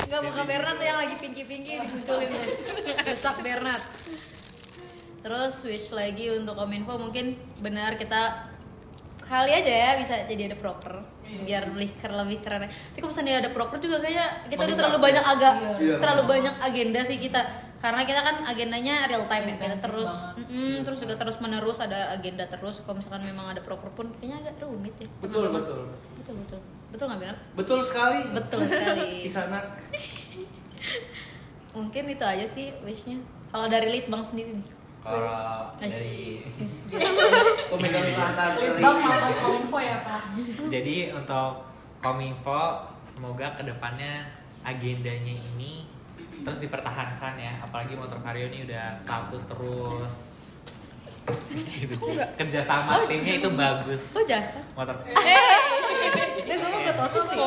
[SPEAKER 1] Enggak, muka Bernard tuh yang lagi pinky-pinky dimunculin tuh. Desak Bernard. Terus wish lagi untuk Kominfo mungkin benar kita kali aja ya bisa jadi ada proker biar lebih keren. Tapi kalau misalnya ada proker juga kayaknya kita udah terlalu banyak terlalu banyak agenda sih kita, karena kita kan agendanya real time ya, kita terus terus juga terus menerus ada agenda terus. Kalau misalkan memang ada proker pun kayaknya agak rumit ya.
[SPEAKER 4] Betul.
[SPEAKER 1] Betul nggak benar?
[SPEAKER 4] Betul sekali.
[SPEAKER 1] Betul sekali.
[SPEAKER 4] Di sana.
[SPEAKER 1] Mungkin itu aja sih wishnya. Kalau dari Litbang sendiri nih.
[SPEAKER 3] Kalau dari
[SPEAKER 4] Pemegang tangan
[SPEAKER 5] Bang mantan Kominfo ya Kak.
[SPEAKER 3] jadi untuk Kominfo semoga kedepannya agendanya ini terus dipertahankan ya, apalagi Motor Vario ini udah status terus gitu. Kerjasama timnya itu bagus.
[SPEAKER 1] Kok jahat?
[SPEAKER 3] Motor
[SPEAKER 1] Udah gue mau ketosok sih.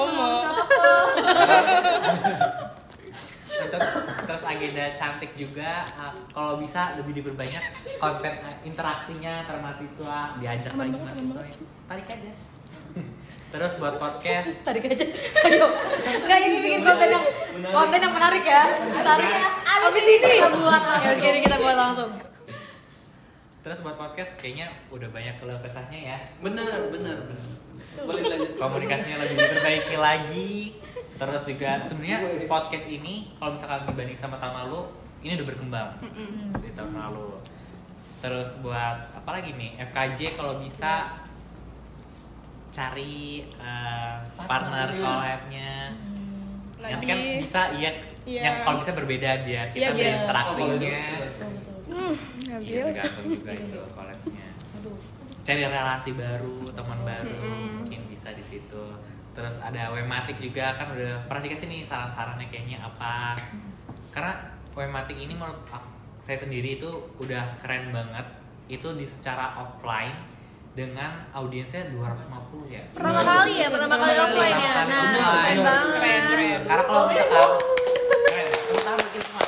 [SPEAKER 3] untuk terus agenda cantik juga, kalau bisa lebih diperbanyak konten interaksinya antar mahasiswa, diajak lagi mahasiswa, tarik aja. Terus buat podcast
[SPEAKER 1] Tarik aja. Ayo. Enggak, ini bikin konten yang menarik ya. Tarik. Abis ini kita buat langsung.
[SPEAKER 3] Terus buat podcast kayaknya udah banyak keluh kesahnya ya.
[SPEAKER 4] Bener. Boleh lanjut.
[SPEAKER 3] Komunikasinya lebih diperbaiki lagi. Terus juga sebenarnya podcast ini kalau misalkan dibanding sama tahun lalu ini udah berkembang di tahun lalu. Terus buat apa lagi nih, FKJ kalau bisa cari partner collab-nya. Nanti kan bisa yang kalau bisa berbeda biar kita berinteraksinya. Iya, tergantung juga itu collab-nya. Cari relasi baru, teman baru, mungkin bisa di situ. Terus ada Wematik juga, kan udah pernah dikasih nih saran-sarannya kayaknya apa. Karena Wematik ini menurut saya sendiri itu udah keren banget. Itu di secara offline dengan audiensnya 250 ya.
[SPEAKER 1] Pertama kali offline ya. Nah, keren banget.
[SPEAKER 3] Keren. Karena kalau misalkan keren, tepuk tangan buat kita semua.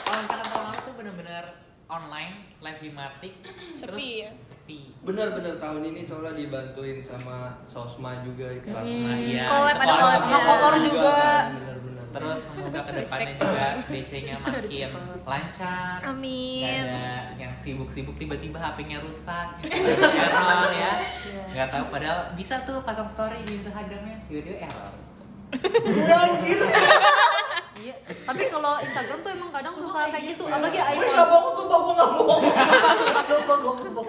[SPEAKER 3] Kalau misalkan tahun lalu tuh bener-bener online live Himatik
[SPEAKER 7] Sepi ya?
[SPEAKER 3] Sepi.
[SPEAKER 4] Bener tahun ini soalnya dibantuin sama Sosma juga itu.
[SPEAKER 3] Sosma iya.
[SPEAKER 7] Collab, ada collab-nya.
[SPEAKER 1] Kolor juga.
[SPEAKER 4] Bener.
[SPEAKER 3] Terus semoga kedepannya juga BC-nya makin lancar.
[SPEAKER 7] Amin.
[SPEAKER 3] Gak ada yang sibuk-sibuk tiba-tiba HP-nya rusak, error ya. Gak tahu padahal bisa tuh pasang story di Instagramnya tiba-tiba error.
[SPEAKER 1] Anjir. Iya, tapi kalau Instagram tuh emang kadang suka kayak gitu, apalagi iPhone.
[SPEAKER 5] Sumpah gue gak bohong.
[SPEAKER 1] Sumpah.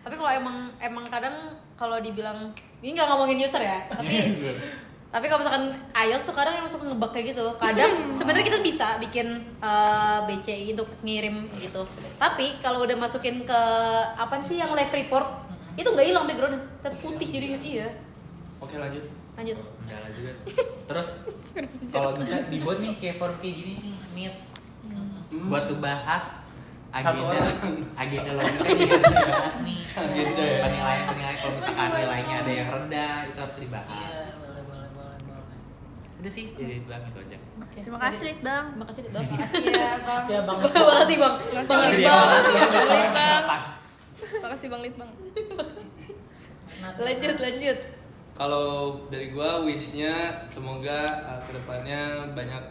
[SPEAKER 1] Tapi kalau emang kadang kalau dibilang ini nggak ngomongin user ya, tapi kalau misalkan iOS tuh kadang emang suka ngebug kayak gitu. Kadang sebenarnya kita bisa bikin BC gitu, ngirim gitu. Tapi kalau udah masukin ke apa sih yang live report, itu nggak hilang background, tetap putih jadinya. Iya.
[SPEAKER 4] Oke lanjut.
[SPEAKER 3] Kendala juga. Terus kalau bisa dibuat nih kayak form kayak gini nih, Meet. Buat tuh bahas agenda logika nih harus dibahas nih.
[SPEAKER 4] Agenda ya.
[SPEAKER 3] Penilaian kalau misalkan nilainya ada yang rendah itu harus dibahas.
[SPEAKER 5] Boleh.
[SPEAKER 3] Udah sih, jadi Bang itu aja.
[SPEAKER 7] Terima kasih Bang.
[SPEAKER 1] Makasih Bang.
[SPEAKER 5] Iya Bang.
[SPEAKER 1] Makasih Bang.
[SPEAKER 7] Makasih Bang Litbang.
[SPEAKER 1] Lanjut.
[SPEAKER 4] Kalau dari gua wishnya semoga kedepannya banyak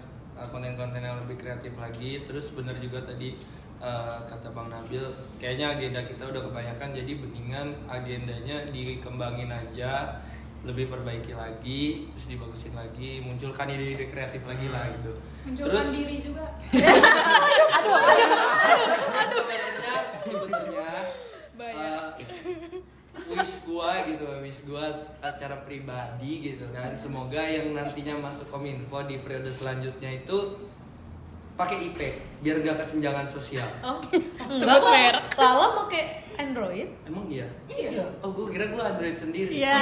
[SPEAKER 4] konten-konten yang lebih kreatif lagi. Terus bener juga tadi kata Bang Nabil, kayaknya agenda kita udah kebanyakan, jadi mendingan agendanya dikembangin aja, lebih perbaiki lagi, terus dibagusin lagi, munculkan ide-ide kreatif lagi lah gitu.
[SPEAKER 2] Munculkan diri juga.
[SPEAKER 4] Sebenarnya wish gua secara pribadi gitu kan, semoga yang nantinya masuk Kominfo di periode selanjutnya itu pakai IP biar gak kesenjangan sosial.
[SPEAKER 1] Oh,
[SPEAKER 7] Sebut merek.
[SPEAKER 1] Lala pakai Android?
[SPEAKER 4] Emang iya? Iya. Oh, gua kira gua Android sendiri.
[SPEAKER 7] Iya.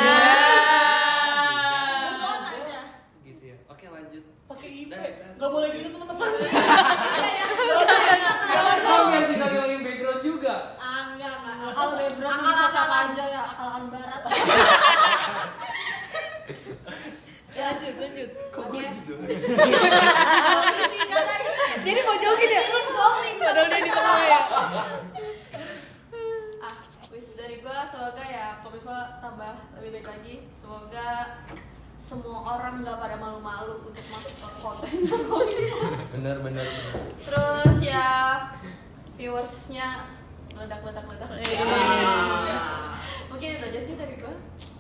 [SPEAKER 4] Gitu ya. Oke, lanjut.
[SPEAKER 5] Pakai IP.
[SPEAKER 4] Dah.
[SPEAKER 5] Gak boleh gitu teman-teman.
[SPEAKER 4] Kamu yang bisa ngilangin background juga.
[SPEAKER 2] Enggak.
[SPEAKER 1] Kalau background bisa siapa aja ya, akal-akalan barat. Lanjut.
[SPEAKER 4] Kok gue gitu?
[SPEAKER 1] Jadi mau jogging ya?
[SPEAKER 7] Padahal dia di tengah ya.
[SPEAKER 2] Wish dari gue semoga ya Kominfo tambah lebih baik lagi. Semoga semua orang nggak pada malu-malu untuk masuk ke konten Kominfo.
[SPEAKER 4] Bener.
[SPEAKER 2] Terus ya viewersnya meledak. Mungkin itu aja sih dari gue.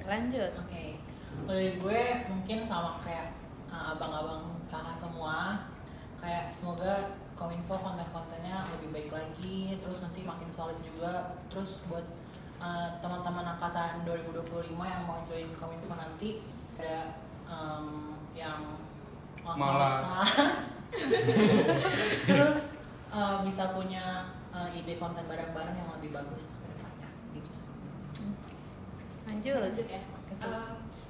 [SPEAKER 1] Lanjut.
[SPEAKER 5] Oke. Dari gue mungkin sama kayak abang-abang kakak semua, kayak semoga Kominfo konten-kontennya lebih baik lagi, terus nanti makin solid juga. Terus buat teman-teman angkatan 2025 yang mau join Kominfo nanti, ada yang
[SPEAKER 4] Malah.
[SPEAKER 5] terus bisa punya ide konten bareng-bareng yang lebih bagus ke depannya gitu sih.
[SPEAKER 1] Lanjut.
[SPEAKER 2] ya.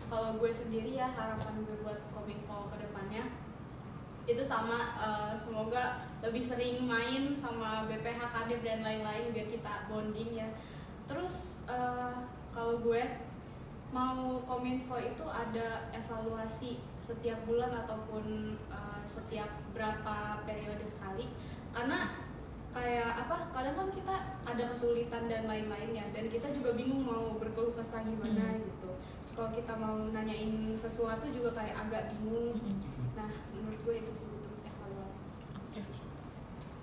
[SPEAKER 2] Kalau gue sendiri ya, harapan gue buat Kominfo ke depannya itu sama, semoga lebih sering main sama BPH, Kadep dan lain-lain biar kita bonding ya. Terus kalau gue mau Kominfo itu ada evaluasi setiap bulan ataupun setiap berapa periode sekali, karena kayak kadang kan kita ada kesulitan dan lain-lain ya, dan kita juga bingung mau berkeluh kesah gimana gitu. Terus kalau kita mau nanyain sesuatu juga kayak agak bingung. Nah, menurut gue itu sih butuh evaluasi.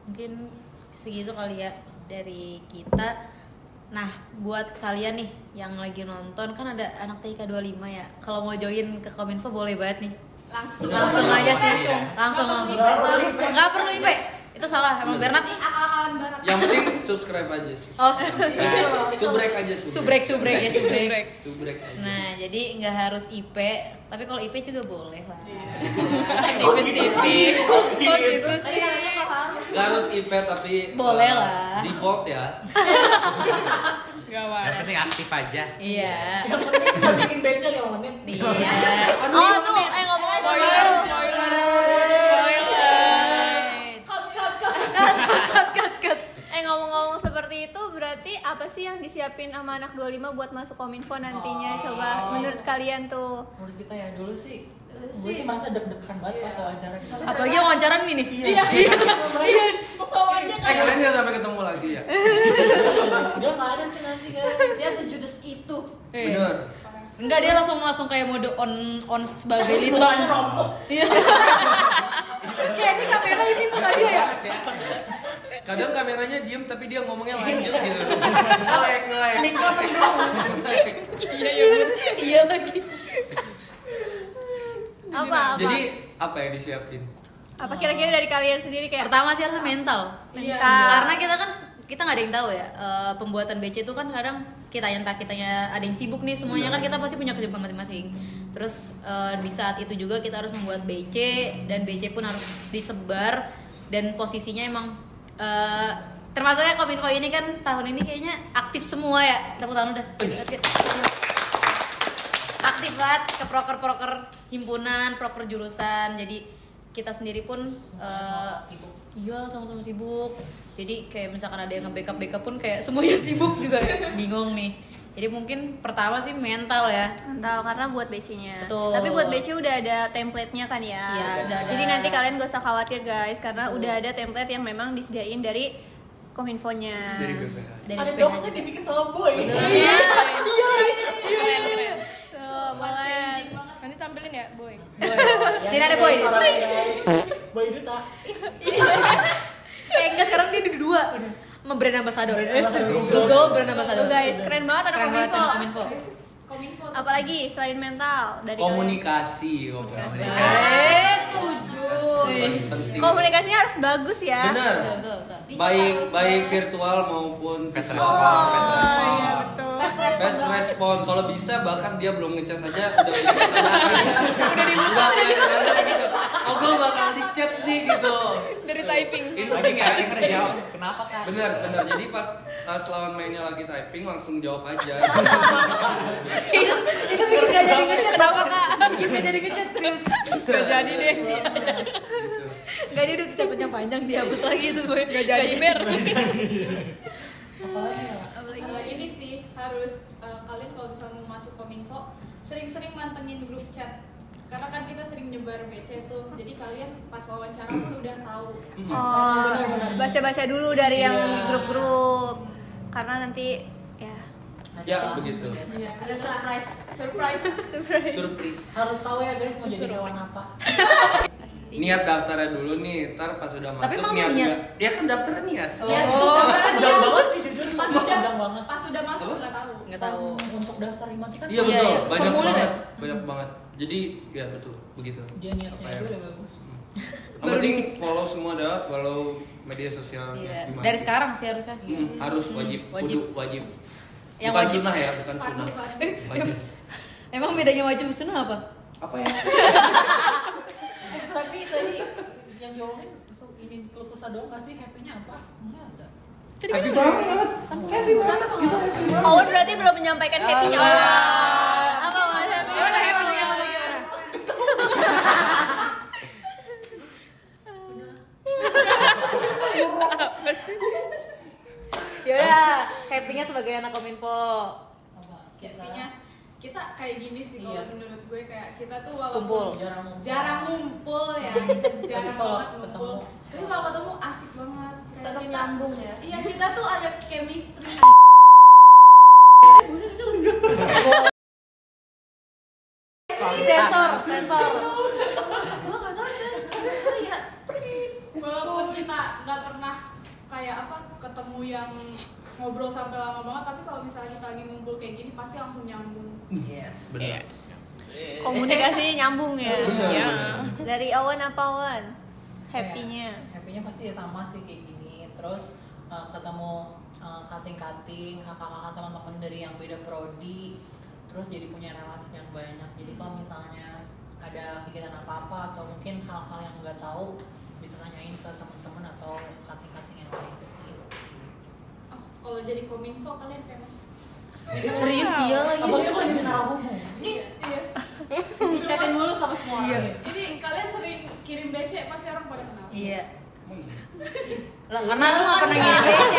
[SPEAKER 1] Mungkin segitu kali ya dari kita. Nah, buat kalian nih yang lagi nonton, kan ada anak TIK 25 ya. Kalau mau join ke Kominfo boleh banget nih.
[SPEAKER 2] Langsung
[SPEAKER 1] Aja sih. Langsung. Nggak perlu IP. Itu salah, emang Bernat.
[SPEAKER 2] Ini akal-akalan Barat.
[SPEAKER 4] Yang penting subscribe aja.
[SPEAKER 1] Oh,
[SPEAKER 4] Subrek aja.
[SPEAKER 1] subrek ya.
[SPEAKER 4] Subrek aja.
[SPEAKER 1] Nah, jadi nggak harus IP, tapi kalau IP juga boleh lah.
[SPEAKER 7] Aktivis TV. Oh gitu sih.
[SPEAKER 4] Gak harus IP tapi
[SPEAKER 1] Boleh lah.
[SPEAKER 4] default ya.
[SPEAKER 7] Gak
[SPEAKER 3] Yang
[SPEAKER 7] waras.
[SPEAKER 3] penting aktif aja.
[SPEAKER 1] Iya.
[SPEAKER 5] Yang penting kita bikin becek ya menit.
[SPEAKER 1] Iya.
[SPEAKER 6] Oh tuh, ngomong-ngomong
[SPEAKER 1] Cut.
[SPEAKER 6] ngomong-ngomong seperti itu, berarti apa sih yang disiapin sama anak 25 buat masuk Kominfo nantinya? Coba menurut kalian tuh.
[SPEAKER 5] Menurut kita ya dulu sih, gue sih merasa deg-degan banget pas wawancara gitu.
[SPEAKER 1] Apalagi wawancaran ini.
[SPEAKER 5] Iya.
[SPEAKER 2] Bawahnya kayak
[SPEAKER 4] Kalian jangan sampai ketemu lagi ya.
[SPEAKER 5] Dia nggak ada sih nanti kan.
[SPEAKER 2] dia sejudes itu.
[SPEAKER 4] Bener.
[SPEAKER 1] Enggak, dia langsung kayak mode on sebagai litbang. Iya. Kayak ini kamera ini muka dia ya.
[SPEAKER 4] Kadang kameranya diem tapi dia ngomongnya lanjut gitu. Ngelek.
[SPEAKER 1] Iya lagi.
[SPEAKER 6] Apa?
[SPEAKER 4] Jadi apa yang disiapin?
[SPEAKER 6] Apa kira-kira dari kalian sendiri kayak
[SPEAKER 1] Pertama sih harus mental.
[SPEAKER 2] Iya.
[SPEAKER 1] Karena kita nggak ada yang tahu ya, pembuatan BC itu kan kadang kitanya ada yang sibuk nih semuanya, kan kita pasti punya kesibukan masing-masing. Terus di saat itu juga kita harus membuat BC, dan BC pun harus disebar, dan posisinya emang termasuknya Kominfo ini kan tahun ini kayaknya aktif semua ya. Tepuk tangan udah. Aktif banget ke proker himpunan, proker jurusan. Jadi kita sendiri pun iya sama-sama sibuk. Jadi kayak misalkan ada yang nge-backup pun kayak semuanya sibuk juga, bingung nih. Jadi mungkin pertama sih mental ya.
[SPEAKER 6] mental karena buat BC-nya.
[SPEAKER 1] Betul.
[SPEAKER 6] Tapi buat BC udah ada template-nya kan ya.
[SPEAKER 1] Iya, udah ada.
[SPEAKER 6] Jadi nanti kalian gak usah khawatir guys, karena udah ada template yang memang disediain dari Kominfo-nya.
[SPEAKER 4] Dari BPH.
[SPEAKER 1] Dari
[SPEAKER 5] Ada
[SPEAKER 1] PH
[SPEAKER 5] doxnya
[SPEAKER 1] juga.
[SPEAKER 5] dibikin sama boy.
[SPEAKER 1] Iya.
[SPEAKER 6] Tuh, boleh.
[SPEAKER 7] Nanti tampilin ya, Boy.
[SPEAKER 1] Sini ada boy.
[SPEAKER 5] Boy Duta.
[SPEAKER 1] Enggak, sekarang dia di dua. Sama brand ambassador. Google brand ambassador.
[SPEAKER 6] Tuh guys, keren banget ada
[SPEAKER 1] Keren banget
[SPEAKER 6] Kominfo.
[SPEAKER 1] ada Kominfo.
[SPEAKER 2] Kominfo.
[SPEAKER 6] Apalagi selain mental dari kalian?
[SPEAKER 4] Komunikasi.
[SPEAKER 2] Setuju.
[SPEAKER 4] Penting.
[SPEAKER 6] Komunikasinya harus bagus ya.
[SPEAKER 4] Bener.
[SPEAKER 1] Betul.
[SPEAKER 4] Baik virtual maupun
[SPEAKER 3] Face
[SPEAKER 4] physical.
[SPEAKER 3] respon.
[SPEAKER 6] Oh iya betul.
[SPEAKER 4] Fast respon, kalau bisa bahkan dia belum ngechat aja udah dibuka gitu. Oh gue bakal di-chat nih gitu.
[SPEAKER 7] Dari typing.
[SPEAKER 3] Lagi kayak ngejawab. Kenapa Kak?
[SPEAKER 4] Bener. Jadi pas lawan mainnya lagi typing langsung jawab aja.
[SPEAKER 1] Itu bikin gak jadi ngechat. Kenapa Kak? Bikin gak jadi ngechat serius.
[SPEAKER 7] Gak jadi deh.
[SPEAKER 1] Gak, dia udah kecapnya panjang, dihapus lagi itu boy.
[SPEAKER 7] Gak jadi ber.
[SPEAKER 2] Ini sih harus kalian kalau bisa mau masuk Kominfo sering-sering mantengin grup chat, karena kan kita sering nyebar BC tuh, jadi kalian pas wawancara pun udah tahu.
[SPEAKER 6] Oh, baca-baca dulu dari yang di grup-grup. Karena nanti ya
[SPEAKER 4] Ya begitu.
[SPEAKER 2] Ada surprise.
[SPEAKER 5] Harus tahu ya guys mau jadi hewan apa.
[SPEAKER 4] Niat daftarnya dulu nih, ntar pas udah
[SPEAKER 1] Tapi
[SPEAKER 4] masuk
[SPEAKER 1] emang
[SPEAKER 4] niat. Ya kan daftarnya niat.
[SPEAKER 2] Ya itu
[SPEAKER 5] Panjang banget sih jujur.
[SPEAKER 2] pas
[SPEAKER 5] Panjang banget.
[SPEAKER 2] udah masuk nggak tahu.
[SPEAKER 1] Nggak tahu.
[SPEAKER 5] Untuk daftar Himati kan
[SPEAKER 4] Iya
[SPEAKER 1] Iya,
[SPEAKER 4] betul,
[SPEAKER 1] iya.
[SPEAKER 4] banyak
[SPEAKER 1] Formulir
[SPEAKER 4] banget,
[SPEAKER 1] ya?
[SPEAKER 4] banyak banget. Jadi ya betul, begitu.
[SPEAKER 5] dia niatnya
[SPEAKER 4] Apa ya?
[SPEAKER 5] itu udah bagus.
[SPEAKER 4] Yang penting follow semua dah, follow media sosialnya.
[SPEAKER 1] Iya.
[SPEAKER 4] Himati.
[SPEAKER 1] Dari sekarang sih harusnya.
[SPEAKER 4] Harus wajib,
[SPEAKER 1] Wajib.
[SPEAKER 4] kudu wajib.
[SPEAKER 1] Yang
[SPEAKER 4] Bukan
[SPEAKER 1] wajib.
[SPEAKER 4] sunnah ya, bukan
[SPEAKER 2] Padu,
[SPEAKER 4] sunnah.
[SPEAKER 2] padu.
[SPEAKER 4] Wajib.
[SPEAKER 1] Emang bedanya wajib sunnah apa?
[SPEAKER 4] Apa ya?
[SPEAKER 5] Tapi tadi yang diomongin ini keluh kesah doang kasih happy-nya apa? Enggak ada.
[SPEAKER 4] Happy banget. Happy banget. Kita happy banget.
[SPEAKER 6] Owen berarti belum menyampaikan happy-nya.
[SPEAKER 1] Apa mas? Gimana happy-nya? Gimana? Yaudah, happy-nya sebagai anak Kominfo.
[SPEAKER 2] Happy-nya kita kayak gini sih kalau
[SPEAKER 5] Iya.
[SPEAKER 2] menurut gue, kayak kita tuh
[SPEAKER 1] Kumpul.
[SPEAKER 2] walaupun jarang ngumpul ya, jarang
[SPEAKER 5] kalau
[SPEAKER 2] banget ngumpul.
[SPEAKER 5] ketemu,
[SPEAKER 2] Tapi kalau ketemu asik banget. Kayak
[SPEAKER 6] Tetap
[SPEAKER 2] kita-
[SPEAKER 6] nyambung ya.
[SPEAKER 2] Iya, kita tuh ada chemistry.
[SPEAKER 1] Sensor.
[SPEAKER 2] Gue gak tau ya. Walaupun kita nggak pernah kayak apa ketemu yang ngobrol sampai lama banget, tapi kalau misalnya kita lagi ngumpul kayak gini pasti langsung nyambung.
[SPEAKER 3] Benar.
[SPEAKER 6] Komunikasinya nyambung ya.
[SPEAKER 7] Ya.
[SPEAKER 6] Dari Owen apa Owen? Happy-nya.
[SPEAKER 5] Happy-nya pasti ya sama sih kayak gini. Terus ketemu kating-kating, kakak-kakak teman-teman dari yang beda prodi. Terus jadi punya relasi yang banyak. Jadi kalau misalnya ada kegiatan apa-apa atau mungkin hal-hal yang nggak tahu, bisa tanyain ke teman-teman atau kating-kating yang lain sih.
[SPEAKER 2] Oh, kalau jadi Kominfo kalian famous.
[SPEAKER 1] Serius iya lagi.
[SPEAKER 5] Apalagi kalau jadi narahumum.
[SPEAKER 2] Iya.
[SPEAKER 6] Chatin mulu sama semua orang.
[SPEAKER 2] Ini kalian sering kirim BC pasti orang pada kenal.
[SPEAKER 1] Iya. Lah karena lu gak pernah ngirim BC.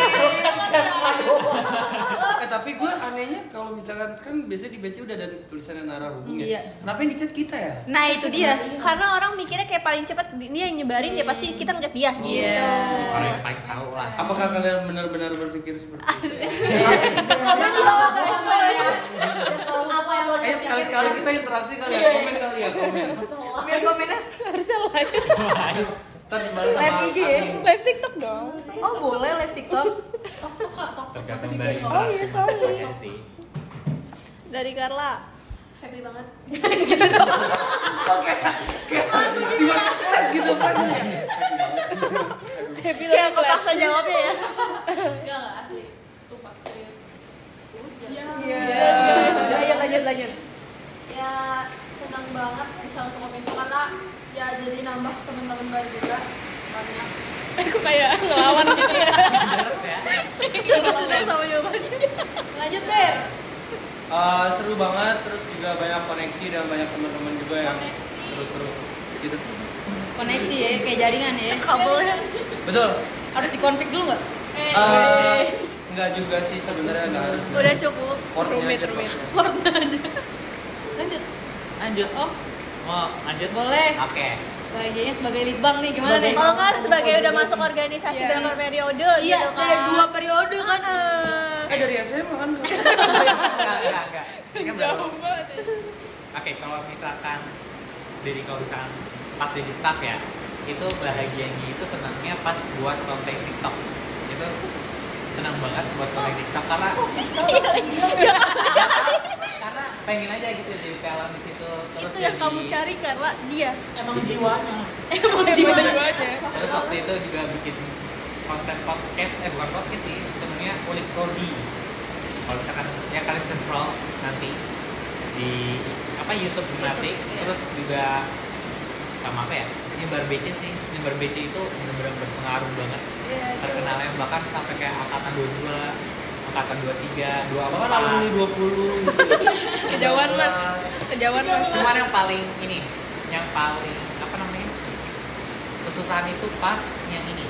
[SPEAKER 4] Tapi gue anehnya kalau misalkan kan biasanya di BC udah ada tulisannya narahumum ya.
[SPEAKER 1] Iya.
[SPEAKER 4] Kenapa yang dicat kita ya?
[SPEAKER 1] Nah itu dia.
[SPEAKER 6] Karena orang mikirnya kayak paling cepat dia yang nyebarin, dia pasti kita ngechat dia.
[SPEAKER 1] Iya.
[SPEAKER 3] Orang yang paling tahu lah.
[SPEAKER 4] Apakah kalian benar-benar berpikir seperti itu?
[SPEAKER 1] Apa yang lo
[SPEAKER 4] Ayo sekali-sekali kita interaksi kali ya, komen kali ya, komen.
[SPEAKER 1] biar komennya
[SPEAKER 7] Harusnya live.
[SPEAKER 4] Ntar dibalas sama
[SPEAKER 1] live IG ya?
[SPEAKER 7] Live TikTok dong.
[SPEAKER 1] Oh boleh live TikTok.
[SPEAKER 3] Tergantung dari
[SPEAKER 7] Oh, iya,
[SPEAKER 3] interaksi
[SPEAKER 7] sorry.
[SPEAKER 3] masing-masing sih.
[SPEAKER 6] Dari Carla.
[SPEAKER 2] Happy banget.
[SPEAKER 4] gitu kan ya.
[SPEAKER 7] Happy
[SPEAKER 6] Kayak
[SPEAKER 7] tapi
[SPEAKER 6] kepaksa jawabnya ya.
[SPEAKER 2] Enggak asli. Sumpah serius.
[SPEAKER 1] Iya. Ayo lanjut.
[SPEAKER 6] Ya senang banget bisa masuk Kominfo karena ya jadi nambah teman-teman baru juga banyak.
[SPEAKER 7] aku kayak ngelawan gitu ya.
[SPEAKER 3] Terus ya.
[SPEAKER 6] Sudah sama jawabannya.
[SPEAKER 1] Lanjut Ber.
[SPEAKER 4] Seru banget, terus juga banyak koneksi dan banyak teman-teman juga yang
[SPEAKER 2] Koneksi.
[SPEAKER 4] seru-seru gitu.
[SPEAKER 1] Koneksi ya kayak jaringan ya.
[SPEAKER 6] Kabelnya.
[SPEAKER 4] Betul.
[SPEAKER 1] Harus dikonfig dulu nggak?
[SPEAKER 4] Enggak juga sih sebenarnya, enggak harus.
[SPEAKER 6] Udah cukup.
[SPEAKER 4] Portnya
[SPEAKER 7] Rumit,
[SPEAKER 4] aja,
[SPEAKER 7] rumit.
[SPEAKER 4] portnya.
[SPEAKER 1] Port aja. Lanjut.
[SPEAKER 3] Lanjut.
[SPEAKER 1] Oh
[SPEAKER 3] Mau lanjut?
[SPEAKER 1] boleh.
[SPEAKER 3] Oke.
[SPEAKER 1] Bahagianya sebagai litbang nih gimana nih?
[SPEAKER 6] Kalau kan sebagai udah masuk organisasi
[SPEAKER 7] Iya.
[SPEAKER 6] berapa periode
[SPEAKER 1] Iya
[SPEAKER 6] gitu kan.
[SPEAKER 1] dari 2 periode kan.
[SPEAKER 4] Dari SMA kan.
[SPEAKER 3] Enggak. Ini kan baru.
[SPEAKER 7] Jauh banget. Ya.
[SPEAKER 3] Oke, kalau misalkan kalau misalkan pas jadi staff ya, itu bahagianya itu senangnya pas buat konten TikTok. Itu senang banget buat konten TikTok karena karena pengen aja gitu jadi talent di situ. Terus
[SPEAKER 6] Itu yang
[SPEAKER 3] jadi-
[SPEAKER 6] kamu cari Carla, dia.
[SPEAKER 5] Emang jiwanya.
[SPEAKER 7] Jiwa-jiwanya.
[SPEAKER 3] Terus waktu itu juga bikin konten podcast, bukan podcast sih, sebenarnya kulit prodi. Kalau misalkan ya kalian bisa scroll nanti di YouTube nanti, terus juga sama apa ya? Nyebar BC sih, nyebar BC itu benar-benar berpengaruh banget. Terkenalnya bahkan sampai kayak angkatan 22, angkatan 23,
[SPEAKER 4] Bahkan alumni
[SPEAKER 3] 24.
[SPEAKER 4] 20 gitu.
[SPEAKER 7] Kejauhan mas. Kejauhan mas.
[SPEAKER 3] Cuman yang paling apa namanya? Kesusahan itu pas yang ini.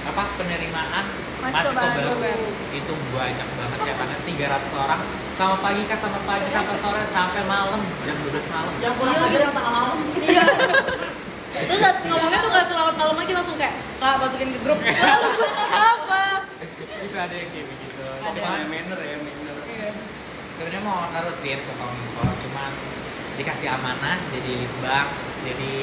[SPEAKER 3] Penerimaan mahasiswa baru. Itu banyak banget catatannya 300 orang sama pagi sampai sore sampai malam jam 12 malam.
[SPEAKER 5] Yang kurang ajar yang tengah malam.
[SPEAKER 1] Iya. Terus saat ngomongnya tuh gak selamat malam aja langsung kayak Kak masukin ke grup. Lalu gue apa?
[SPEAKER 3] Itu ada yang kayak begitu.
[SPEAKER 1] Ada.
[SPEAKER 3] Cuman
[SPEAKER 4] Manner.
[SPEAKER 1] Iya.
[SPEAKER 3] sebenarnya mau nerusin ke Kominfo, cuman dikasih amanah jadi litbang, jadi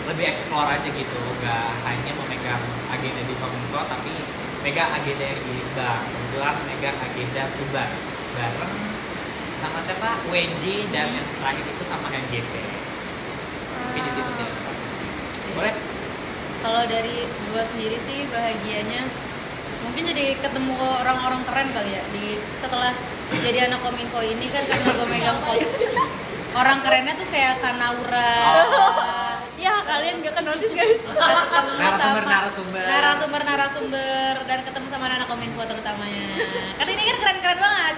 [SPEAKER 3] lebih explore aja gitu, nggak hanya memegang agenda di Kominfo tapi megang agenda yang di litbang. Kebetulan megang agenda Stuban bareng sama siapa? UNJ dan yang terakhir itu sama NGP. Tapi di situ sih yang pasti. Boleh?
[SPEAKER 1] Kalau dari gue sendiri sih bahagianya mungkin jadi ketemu orang-orang keren kali ya setelah jadi anak Kominfo ini kan karena gue megang orang kerennya tuh kayak Kanaura,
[SPEAKER 6] Ya kalian gak akan notice guys.
[SPEAKER 1] Ketemu
[SPEAKER 3] Narasumber.
[SPEAKER 1] dan ketemu sama anak kominfo terutamanya. Karena ini kan keren banget.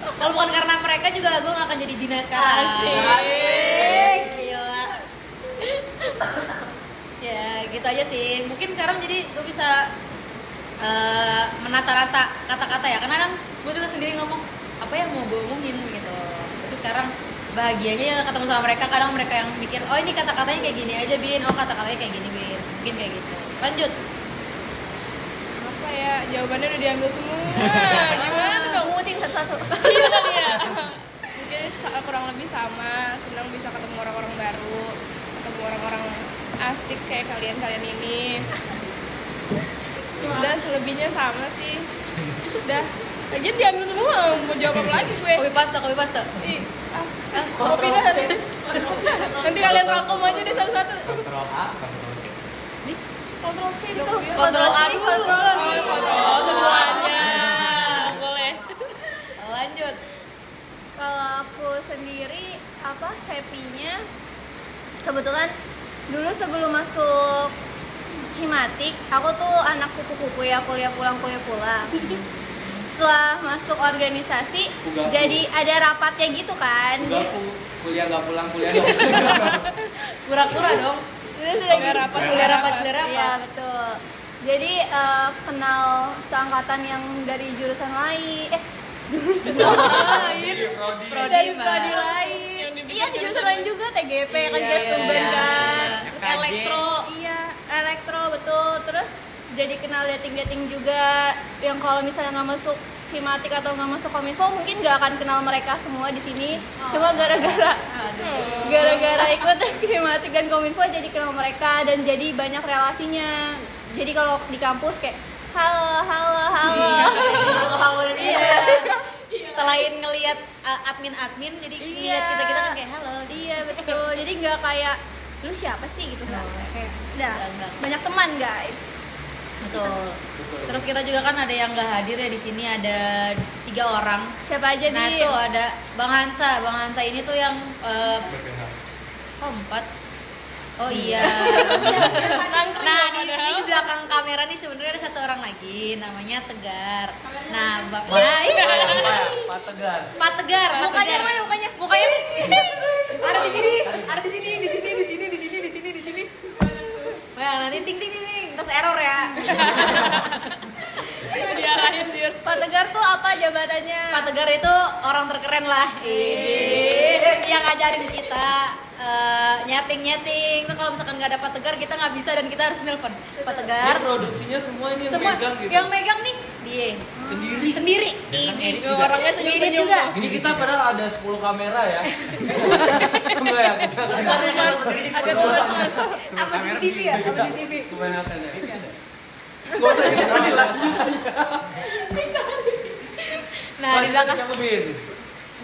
[SPEAKER 1] Kalau bukan karena mereka juga gue gak akan jadi bina sekarang.
[SPEAKER 6] Asik.
[SPEAKER 1] Gila. Ya gitu aja sih. Mungkin sekarang jadi gue bisa menata-rata kata-kata ya. Karena gue juga sendiri ngomong apa yang mau gue omongin gitu. Tapi sekarang bahagianya ya ketemu sama mereka. Kadang mereka yang mikir, oh ini kata-katanya kayak gini aja Bin, oh kata-katanya kayak gini Bin, mungkin kayak gitu. Lanjut.
[SPEAKER 7] Apa ya, jawabannya udah diambil semua. Gimana dong?
[SPEAKER 6] Ngutin satu-satu.
[SPEAKER 7] Iya kali ya. Mungkin kurang lebih sama, senang bisa ketemu orang-orang baru, ketemu orang-orang asik kayak kalian ini. Udah selebihnya sama sih. Udah. Lagian diambil semua, mau jawab apa lagi gue?
[SPEAKER 1] Kopi pasta.
[SPEAKER 7] Ih, kopi dah hari ini. Nanti kalian rangkum aja deh satu-satu.
[SPEAKER 3] Kontrol A, kontrol C.
[SPEAKER 7] Kontrol C dong.
[SPEAKER 1] Kontrol A dulu.
[SPEAKER 7] Kontrol semuanya. Boleh.
[SPEAKER 1] Lanjut.
[SPEAKER 6] Kalau aku sendiri happy-nya kebetulan dulu sebelum masuk Himatik, aku tuh anak kupu-kupu ya, kuliah pulang. Setelah masuk organisasi,
[SPEAKER 4] Kugaku.
[SPEAKER 6] jadi ada rapatnya gitu kan.
[SPEAKER 4] Kuliah nggak pulang.
[SPEAKER 1] Pura-pura dong.
[SPEAKER 6] Sudah
[SPEAKER 7] Kuliah rapat.
[SPEAKER 6] Iya betul. Jadi kenal seangkatan yang dari jurusan lain. Dari
[SPEAKER 1] Prodi
[SPEAKER 6] prodi lain.
[SPEAKER 7] Yang dibikin
[SPEAKER 6] Iya di jurusan lain juga TGP kan guys tumben kan.
[SPEAKER 1] Elektro.
[SPEAKER 6] Iya elektro betul. Terus jadi kenal dating juga yang kalau misalnya nggak masuk Himatik atau nggak masuk Kominfo mungkin nggak akan kenal mereka semua di sini. Cuma gara-gara ikut Himatik dan Kominfo jadi kenal mereka dan jadi banyak relasinya. Jadi kalau di kampus kayak halo.
[SPEAKER 1] Iya. Selain ngelihat admin jadi ngelihat kita kan kayak halo.
[SPEAKER 6] Iya betul. Jadi nggak kayak lu siapa sih gitu nggak kayak udah
[SPEAKER 1] Enggak.
[SPEAKER 6] banyak teman guys.
[SPEAKER 1] Betul. Terus kita juga kan ada yang nggak hadir ya di sini, ada 3 orang.
[SPEAKER 6] Siapa aja
[SPEAKER 1] Nah
[SPEAKER 6] Bin?
[SPEAKER 1] tuh ada Bang Hansa ini tuh yang 4. Oh iya. Nah di belakang kamera nih sebenarnya ada 1 orang lagi, namanya Tegar. Nah Bang,
[SPEAKER 4] Pak Tegar.
[SPEAKER 1] Pak Tegar.
[SPEAKER 6] Mukanya mana mukanya?
[SPEAKER 1] Mukanya ada di sini, di sini. Nah, nanti ting, terus error ya.
[SPEAKER 7] Diarahin dia.
[SPEAKER 6] Pak Tegar tuh apa jabatannya?
[SPEAKER 1] Pak Tegar itu orang terkeren lah. Yang ngajarin kita nyeting. Tuh kalau misalkan nggak ada Pak Tegar kita nggak bisa dan kita harus nelpon Pak Tegar.
[SPEAKER 4] Produksinya semua ini yang
[SPEAKER 1] Semua
[SPEAKER 4] megang gitu.
[SPEAKER 1] yang megang nih dia sendiri. Ini
[SPEAKER 7] Orangnya
[SPEAKER 1] edit
[SPEAKER 7] senyum-senyum.
[SPEAKER 1] juga.
[SPEAKER 4] Ini kita padahal ada 10 kamera ya.
[SPEAKER 7] Agak tuh mas.
[SPEAKER 1] Apa CCTV ya?
[SPEAKER 4] Kebanyakan ya. Gak usah dicari lagi.
[SPEAKER 1] Nah di belakang.
[SPEAKER 4] Bin.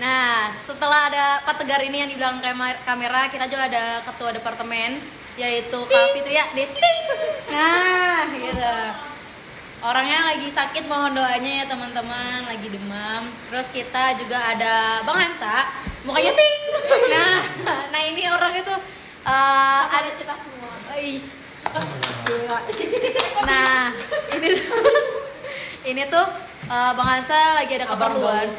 [SPEAKER 1] Nah, setelah ada Pak Tegar ini yang di belakang kamera, kita juga ada ketua departemen yaitu Kak Fitria Deting. Nah, gitu. Orangnya lagi sakit, mohon doanya ya teman-teman, lagi demam. Terus kita juga ada Bang Hansa, mukanya ting. Nah ini orangnya tuh ada
[SPEAKER 2] kita semua.
[SPEAKER 1] Gila. Nah, ini tuh Bang Hansa lagi ada keperluan.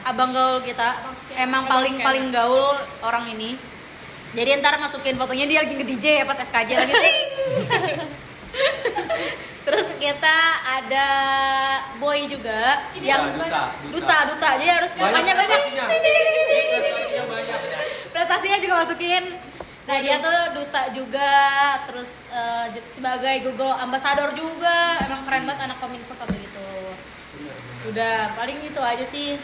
[SPEAKER 1] Abang gaul kita. Emang paling gaul orang ini. Jadi ntar masukin fotonya dia lagi nge-DJ ya pas FKJ lagi ting. Terus kita ada Boy juga yang duta. Jadi harus banyak. Prestasinya juga masukin. Nah dia tuh duta juga, terus sebagai Google Ambassador juga. Emang keren banget anak Kominfo satu gitu. Udah paling itu aja sih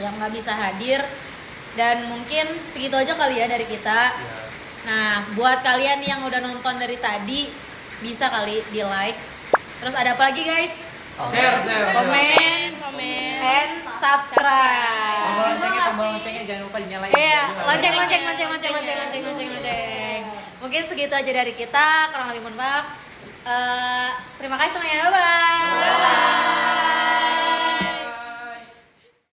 [SPEAKER 1] yang nggak bisa hadir. Dan mungkin segitu aja kali ya dari kita. Nah buat kalian yang udah nonton dari tadi bisa kali di like. Terus ada apa lagi guys?
[SPEAKER 4] Share.
[SPEAKER 1] Komen, and subscribe.
[SPEAKER 3] Tombol loncengnya jangan lupa dinyalain.
[SPEAKER 1] Iya, lonceng. Mungkin segitu aja dari kita, kurang lebih mohon maaf. Terima kasih semuanya, bye.